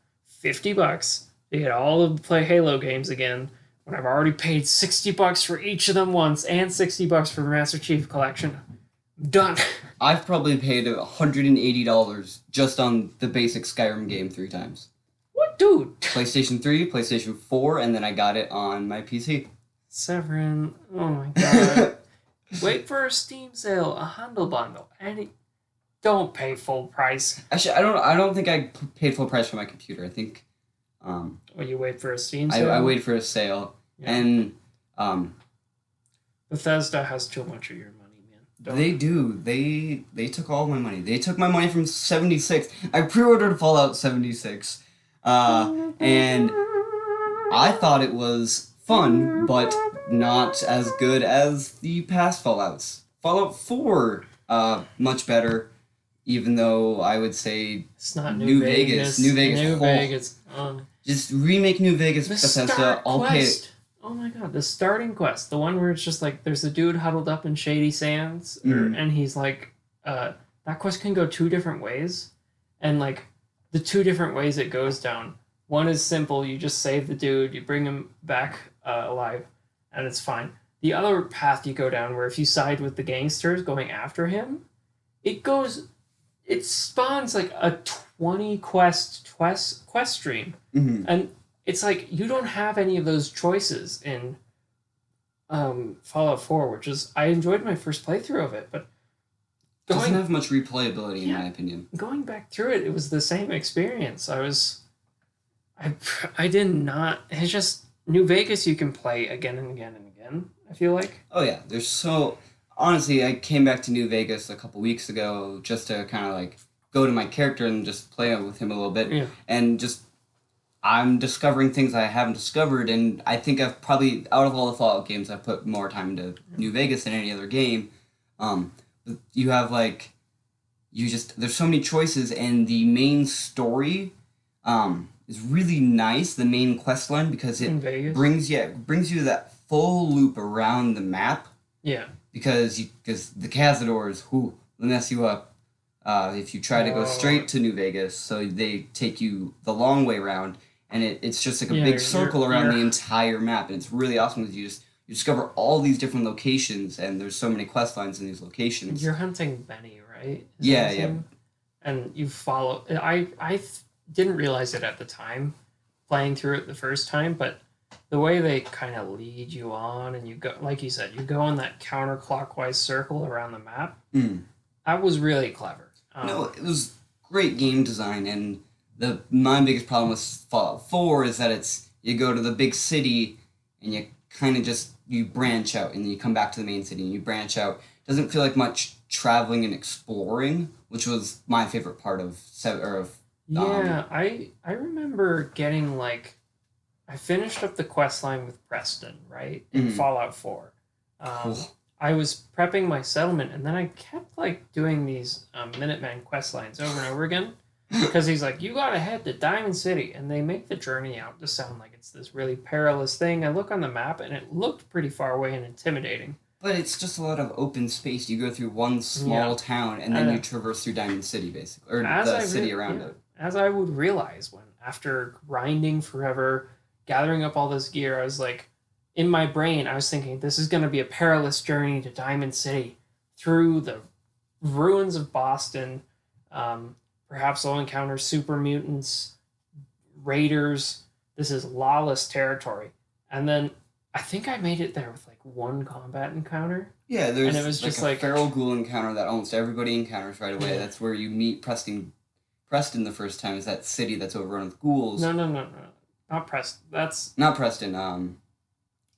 $50 to get all of the play Halo games again when I've already paid $60 for each of them once and $60 for Master Chief Collection. Done. I've probably paid $180 just on the basic Skyrim game 3 times. What, dude? PlayStation 3, PlayStation 4, and then I got it on my PC. Severin, oh my god. Wait for a Steam sale, a Humble Bundle, and don't pay full price. Actually, I don't think I paid full price for my computer. I think... Well, you wait for a Steam sale? I wait for a sale. Yeah. And... Bethesda has too much of your money. They do. They took all my money. They took my money from 76. I pre-ordered Fallout 76. And I thought it was fun, but not as good as the past Fallouts. Fallout 4, much better, even though I would say it's not New Vegas. New Vegas. Just remake New Vegas, Bethesda. I'll pay it. Oh my god, the starting quest, the one where it's just like there's a dude huddled up in Shady Sands, and he's like, that quest can go 2 different ways, and like the 2 different ways it goes down One is simple. You just save the dude, you bring him back alive, and it's fine. The other path you go down, where if you side with the gangsters going after him, it goes, it spawns like a 20 quest stream, Mm-hmm. and it's like you don't have any of those choices in Fallout 4, which is I enjoyed my first playthrough of it, but Doesn't going have much replayability in Yeah. my opinion. going back through it, it was the same experience. I I did not. It's just New Vegas. You can play again and again and again. I feel like. Oh yeah, there's so honestly, I came back to New Vegas a couple weeks ago just to kind of like go to my character and just play with him a little bit, Yeah. and just I'm discovering things I haven't discovered, and I think I've probably out of all the Fallout games, I've put more time into New Vegas than any other game. You have like you just there's so many choices, and the main story is really nice. The main quest line because In it Vegas. brings you that full loop around the map Yeah. because the cazadors who mess you up if you try to go Oh. straight to New Vegas. So they take you the long way around, and it's just like a Yeah, big you're- circle around you're- the entire map, and it's really awesome because you discover all these different locations, and there's so many quest lines in these locations. You're hunting Benny, right? Yeah, that his yeah. name? And you follow. Didn't realize it at the time, playing through it the first time, but the way they kind of lead you on, and you go, like you said, you go in that counterclockwise circle around the map. Mm. That was really clever. No, it was great game design, and my biggest problem with Fallout 4 is that you go to the big city and you kind of just you branch out and then you come back to the main city and you branch out. Doesn't feel like much traveling and exploring, which was my favorite part of Yeah, I remember getting like I finished up the quest line with Preston, right? In Mhm. Fallout 4. Cool. I was prepping my settlement and then I kept like doing these Minuteman quest lines over and over again because he's like, you gotta head to Diamond City, and they make the journey out to sound like it's this really perilous thing. I look on the map and it looked pretty far away and intimidating. But it's just a lot of open space. You go through one small Yeah. town and then Uh, you traverse through Diamond City, basically, or As the I city re- around yeah, it. as I would realize when after grinding forever, gathering up all this gear, I was like, in my brain, I was thinking this is going to be a perilous journey to Diamond City through the ruins of Boston. Perhaps I'll encounter super mutants, raiders. This is lawless territory, and then I think I made it there with like one combat encounter. Yeah, there's And it was just a like- feral ghoul encounter that almost everybody encounters right away. Yeah. That's where you meet Preston the first time. Is that city that's overrun with ghouls? No, not Preston. That's Not Preston.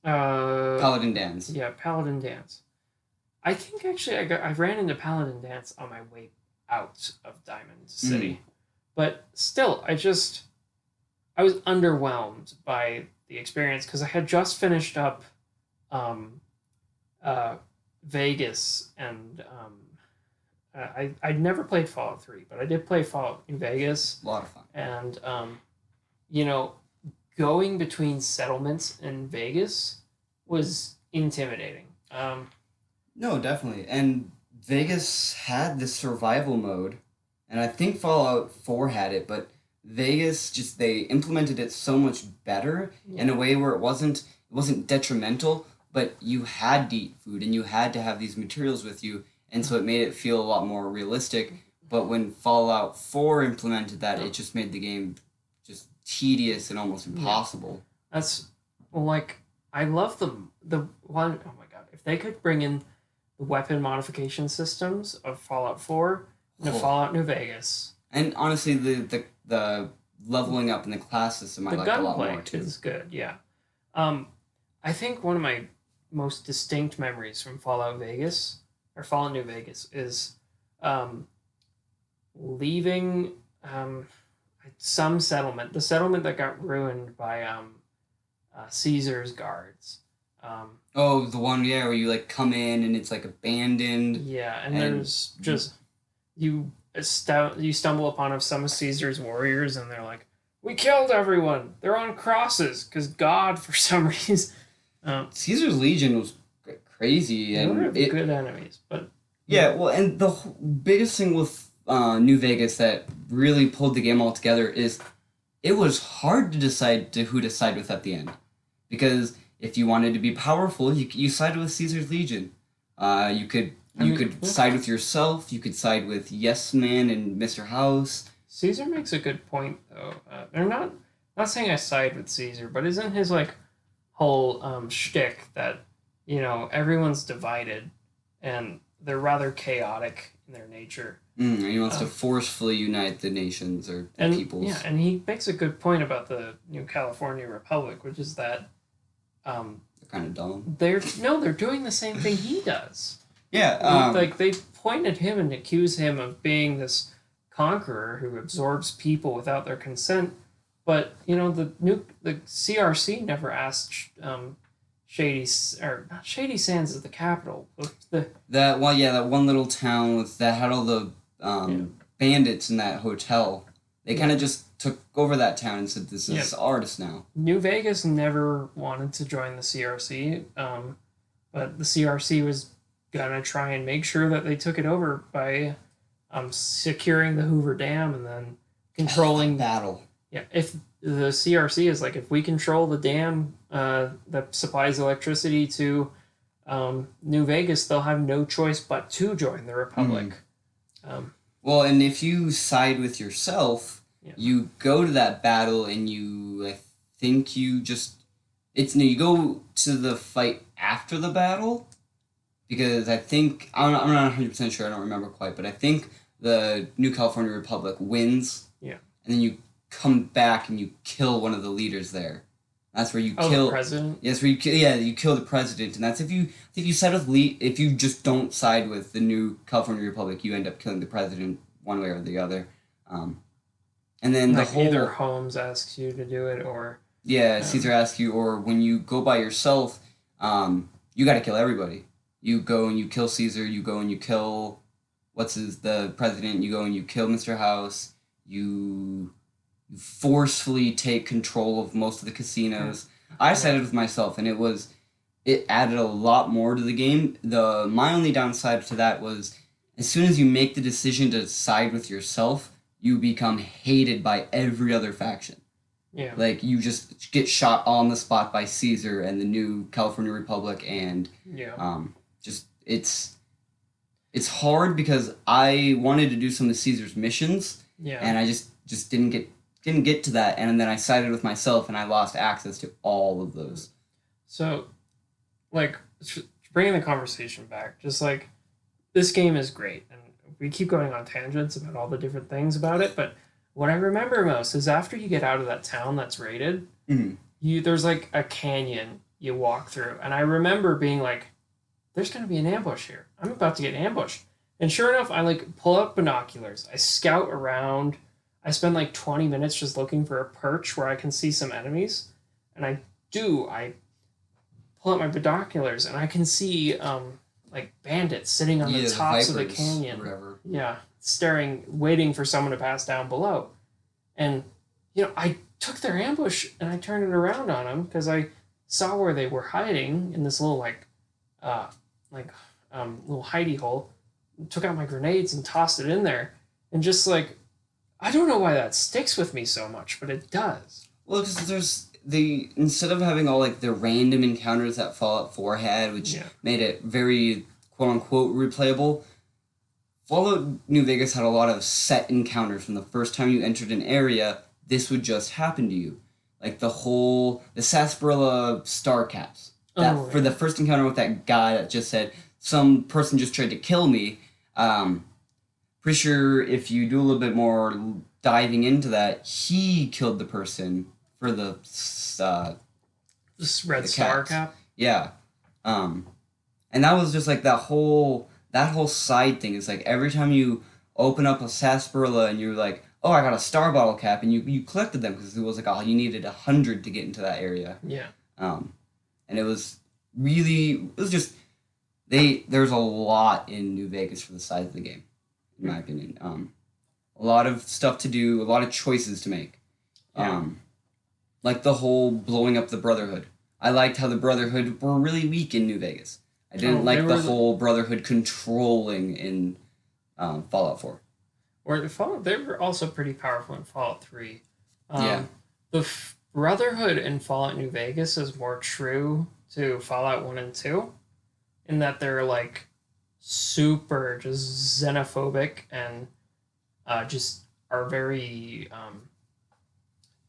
Paladin Dan's. Yeah, Paladin Dance. I think actually I ran into Paladin Dance on my way out of Diamond City. But still, I was underwhelmed by the experience because I had just finished up Vegas, and I'd never played Fallout 3, but I did play Fallout New Vegas, A lot of fun. and you know, going between settlements in Vegas was intimidating. No, definitely. And Vegas had this survival mode, and I think Fallout 4 had it, but Vegas they implemented it so much better in a way where it wasn't detrimental, but you had to eat food and you had to have these materials with you, and so it made it feel a lot more realistic. But when Fallout 4 implemented that, it just made the game just tedious and almost impossible. That's like I love the one. Oh my god! If they could bring in the weapon modification systems of Fallout 4 into Cool. Fallout New Vegas, And honestly, the leveling up in the class system I the liked a lot more gunplay too. is good. Yeah, I think one of my most distinct memories from Fallout Vegas or Fallout New Vegas is leaving some settlement, the settlement that got ruined by Caesar's guards. Oh, the one where you like come in and it's like abandoned. Yeah, and And- there's just you stumble upon some of Caesar's warriors, and they're like, "We killed everyone. They're on crosses because God, for some reason." Caesar's Legion was crazy, They and were good enemies, but yeah. Well, and the biggest thing with New Vegas that really pulled the game all together is it was hard to decide who to side with at the end, because if you wanted to be powerful, you sided with Caesar's Legion. You could side with yourself. You could side with Yes Man and Mr. House. Caesar makes a good point though. They're not saying I side with Caesar, but isn't his like whole shtick that everyone's divided and they're rather chaotic in their nature. And he wants to forcefully unite the nations or the peoples. Yeah, and he makes a good point about the New California Republic, which is that they're kind of dumb. They're doing the same thing he does. Yeah, they point at him and accuse him of being this conqueror who absorbs people without their consent. But the CRC never asked Shady Sands is the capital. That one little town that had all the bandits in that hotel. They kind of just took over that town and said, "This is ours now." New Vegas never wanted to join the CRC, but the CRC was gonna try and make sure that they took it over by securing the Hoover Dam and then controlling battle. Yeah, if the CRC is like, if we control the dam that supplies electricity to New Vegas, they'll have no choice but to join the Republic. Well, and if you side with yourself, you go to that battle and you go to the fight after the battle, because I think, I'm not 100% sure, I don't remember quite, but I think the New California Republic wins. Yeah. And then you come back and you kill one of the leaders there. That's where you kill the president. Yes, where you kill the president, and that's if you side with if you just don't side with the New California Republic, you end up killing the president one way or the other. And then like either Holmes asks you to do it, or Caesar asks you, or when you go by yourself, you got to kill everybody. You go and you kill Caesar. You go and you kill the president. You go and you kill Mr. House. You forcefully take control of most of the casinos. I sided with myself, and it added a lot more to the game. My only downside to that was, as soon as you make the decision to side with yourself, you become hated by every other faction. Yeah. Like, you just get shot on the spot by Caesar and the New California Republic, and it's hard because I wanted to do some of Caesar's missions, and I just didn't get to that, and then I sided with myself, and I lost access to all of those. So, like, bringing the conversation back, just like, this game is great, and we keep going on tangents about all the different things about it, but what I remember most is after you get out of that town that's raided, there's like a canyon you walk through, and I remember being like, there's going to be an ambush here. I'm about to get ambushed. And sure enough, I like pull up binoculars, I scout around, I spend like 20 minutes just looking for a perch where I can see some enemies, and I pull out my binoculars and I can see like bandits sitting on the tops of the canyon. Yeah, waiting for someone to pass down below. And I took their ambush and I turned it around on them because I saw where they were hiding in this little little hidey hole. Took out my grenades and tossed it in there, and just like, I don't know why that sticks with me so much, but it does. Well, because instead of having all like the random encounters that Fallout 4 had, which made it very quote unquote replayable, Fallout New Vegas had a lot of set encounters. From the first time you entered an area, this would just happen to you. Like the sarsaparilla star caps. For the first encounter with that guy that just said, some person just tried to kill me. Pretty sure if you do a little bit more diving into that, he killed the person for the red star cap. Yeah, and that was just like that whole side thing. It's like every time you open up a sarsaparilla and you're like, oh, I got a star bottle cap, and you collected them because it was like, oh, you needed 100 to get into that area. Yeah. And it was just there's a lot in New Vegas for the size of the game, in my opinion. A lot of stuff to do, a lot of choices to make. Like the whole blowing up the Brotherhood. I liked how the Brotherhood were really weak in New Vegas. I didn't like the whole Brotherhood controlling in Fallout 4. Or they were also pretty powerful in Fallout 3. Yeah. The Brotherhood in Fallout New Vegas is more true to Fallout 1 and 2 in that they're like super just xenophobic and just are very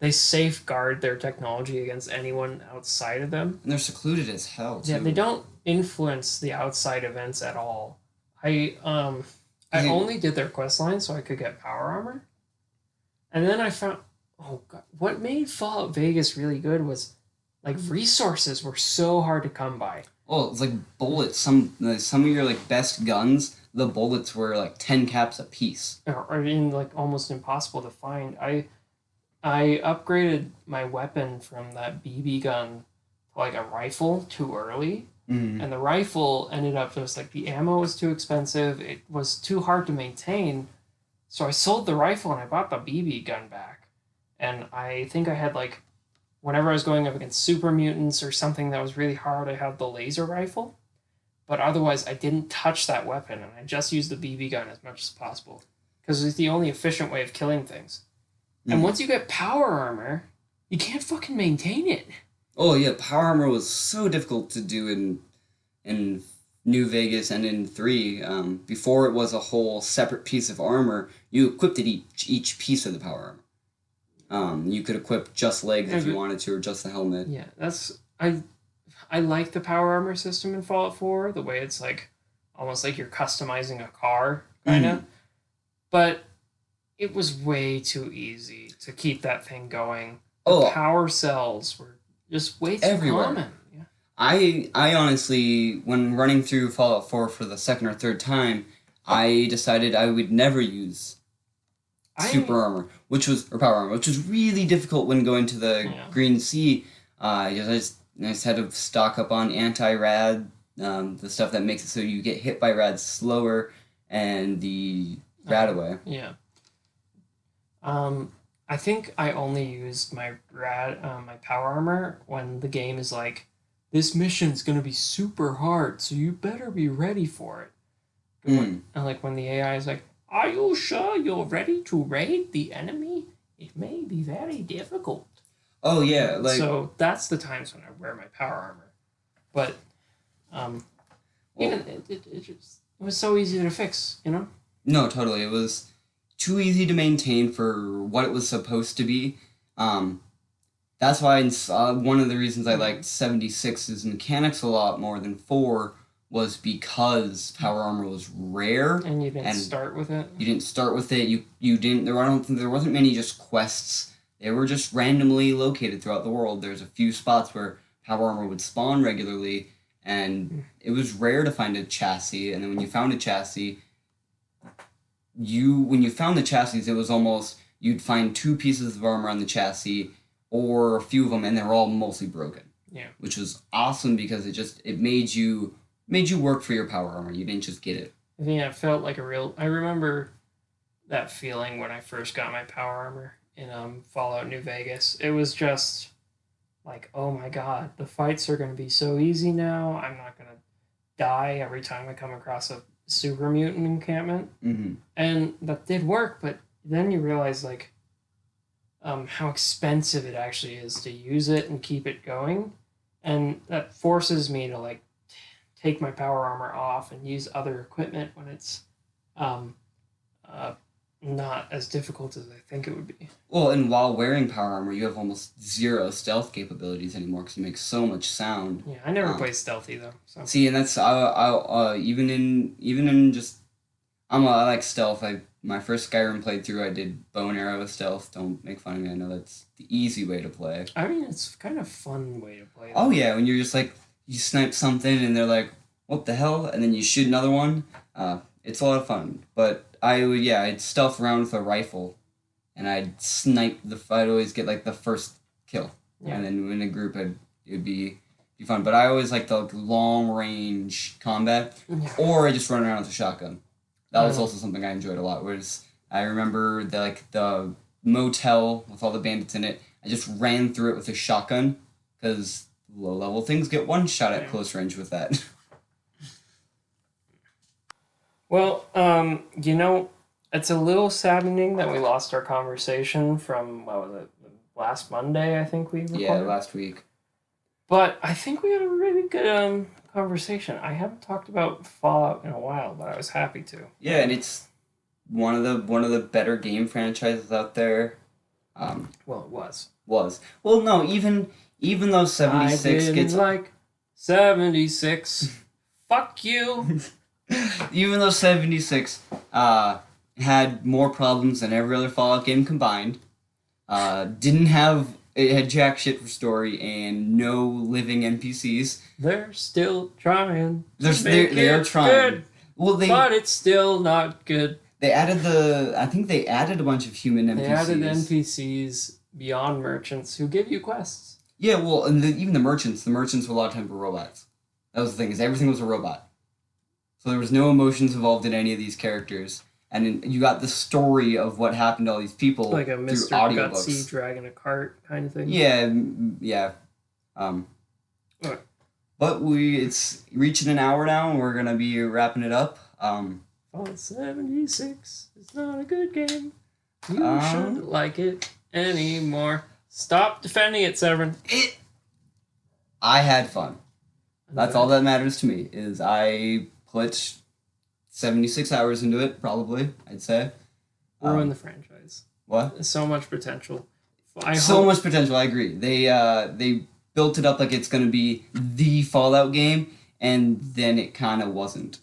they safeguard their technology against anyone outside of them. And they're secluded as hell too. Yeah, they don't influence the outside events at all. I I You- only did their quest line so I could get power armor. And then I found oh god, what made Fallout Vegas really good was like resources were so hard to come by. Oh, it's like bullets. Some of your like best guns, the bullets were like 10 caps a piece. Or in like almost impossible to find. I upgraded my weapon from that BB gun to like a rifle too early. Mm. And the rifle ended up just like the ammo was too expensive. It was too hard to maintain. So I sold the rifle and I bought the BB gun back. And I think I had like, whenever I was going up against super mutants or something that was really hard, I had the laser rifle. But otherwise, I didn't touch that weapon and I just used the BB gun as much as possible. Because it's the only efficient way of killing things. And once you get power armor, you can't fucking maintain it. Oh yeah, power armor was so difficult to do in New Vegas and in 3. Before it was a whole separate piece of armor, you equipped it each piece of the power armor. You could equip just legs if you wanted to, or just the helmet. Yeah, I like the power armor system in Fallout 4, the way it's like almost like you're customizing a car, kind of. But it was way too easy to keep that thing going. The power cells were just way too everywhere. common. Yeah. I honestly, when running through Fallout 4 for the second or third time, I decided I would never use super armor, or power armor, which was really difficult when going to the Green Sea. I just had to stock up on anti-rad, the stuff that makes it so you get hit by rad slower, and the rad away. Yeah. I think I only used my my power armor when the game is like, this mission's gonna be super hard, so you better be ready for it. And like when the AI is like, are you sure you're ready to raid the enemy? It may be very difficult. Oh yeah, like so that's the times when I wear my power armor. But even it was so easy to fix, you know? No, totally. It was too easy to maintain for what it was supposed to be. That's why one of the reasons I liked 76's mechanics a lot more than 4 was because power armor was rare. And you didn't start with it? You didn't start with it. You didn't. There wasn't many just quests. They were just randomly located throughout the world. There's a few spots where power armor would spawn regularly, and it was rare to find a chassis. And then when you found a chassis, when you found the chassis, it was almost you'd find 2 pieces of armor on the chassis, or a few of them, and they were all mostly broken. Yeah, which was awesome because it made you work for your power armor. You didn't just get it. Yeah, it felt like a real. I remember that feeling when I first got my power armor in Fallout New Vegas. It was just like, oh my god, the fights are going to be so easy now. I'm not going to die every time I come across a super mutant encampment. Mm-hmm. And that did work, but then you realize like how expensive it actually is to use it and keep it going, and that forces me to like take my power armor off and use other equipment when it's not as difficult as I think it would be. Well, and while wearing power armor, you have almost 0 stealth capabilities anymore because you make so much sound. Yeah, I never play stealthy though. So. See, and that's even in just I like stealth. My first Skyrim playthrough, I did bow and arrow stealth. Don't make fun of me. I know that's the easy way to play. I mean, it's kind of fun way to play. Oh yeah, when you're just like you snipe something and they're like, what the hell? And then you shoot another one. It's a lot of fun. But I'd stealth around with a rifle, and I'd always get like the first kill. Yeah. And then in a group, it'd be fun. But I always like the long range combat, or I just run around with a shotgun. That was also something I enjoyed a lot. Whereas I remember the motel with all the bandits in it. I just ran through it with a shotgun because low level things get one shot at close range with that. Well, it's a little saddening that we lost our conversation from, what was it, last Monday, I think we recorded. Yeah, last week. But I think we had a really good conversation. I haven't talked about Fallout in a while, but I was happy to. Yeah, and it's one of the better game franchises out there. Well, it was. Well, no, even though 76 I didn't gets like 76. Fuck you. even though 76 had more problems than every other Fallout game combined, it had jack shit for story and no living NPCs. They're still trying. They are trying. Good, Well, but it's still not good. I think they added a bunch of human NPCs. They added NPCs beyond merchants who give you quests. Yeah, well, and even the merchants a lot of times were robots. That was the thing, is everything was a robot. So there was no emotions involved in any of these characters. And you got the story of what happened to all these people Like a through Mr. audiobooks. Gutsy dragging a cart kind of thing. Yeah. Okay. But it's reaching an hour now, and we're gonna be wrapping it up. Fallout 76 is not a good game. You shouldn't like it anymore. Stop defending it, Severin. I had fun. That's all that matters to me. Is I put 76 hours into it, probably, I'd say. Ruin the franchise. What? There's so much potential. Much potential, I agree. They built it up like it's going to be the Fallout game, and then it kind of wasn't.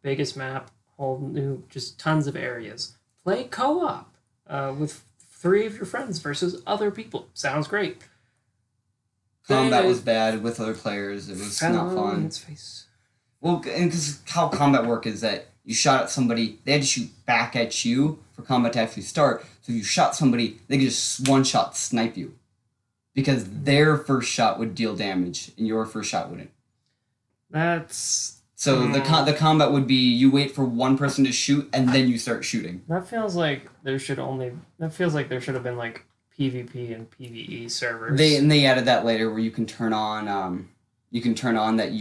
Biggest map, whole new, just tons of areas. Play co-op with 3 of your friends versus other people. Sounds great. Combat was bad with other players. It was not fun. Its face. Well, because how combat work is that you shot at somebody, they had to shoot back at you for combat to actually start. So if you shot somebody, they could just one-shot snipe you. Because their first shot would deal damage, and your first shot wouldn't. So the combat would be you wait for one person to shoot, and then you start shooting. That feels like there should have been like PvP and PvE servers. They added that later where you can turn on that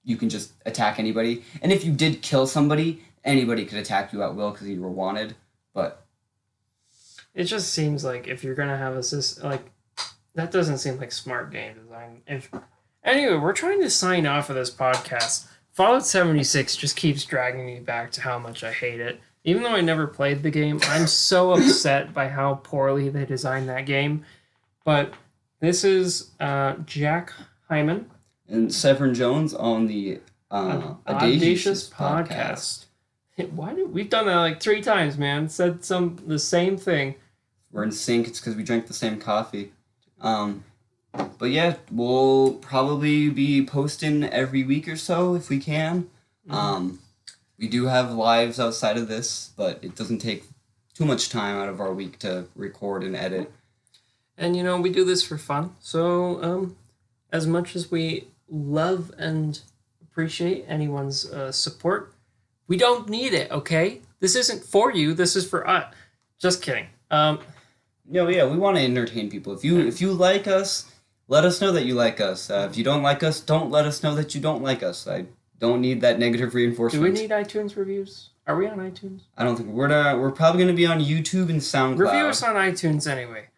you can just attack anybody. And if you did kill somebody, anybody could attack you at will because you were wanted. But it just seems like if you're gonna have that doesn't seem like smart game design. Anyway, we're trying to sign off of this podcast. Fallout 76 just keeps dragging me back to how much I hate it. Even though I never played the game, I'm so upset by how poorly they designed that game. But this is Jack Hyman and Severin Jones on the Audacious podcast. We've done that like 3 times, man? Said the same thing. We're in sync. It's because we drank the same coffee. But yeah, we'll probably be posting every week or so if we can. We do have lives outside of this, but it doesn't take too much time out of our week to record and edit. And we do this for fun. So as much as we love and appreciate anyone's support, we don't need it, okay? This isn't for you. This is for us. Just kidding. Yeah, we want to entertain people. If you like us, let us know that you like us. If you don't like us, don't let us know that you don't like us. I don't need that negative reinforcement. Do we need iTunes reviews? Are we on iTunes? I don't think we're probably going to be on YouTube and SoundCloud. Review us on iTunes anyway.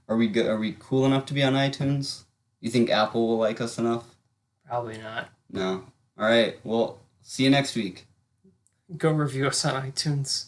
Are we good? Are we cool enough to be on iTunes? You think Apple will like us enough? Probably not. No. All right. Well, see you next week. Go review us on iTunes.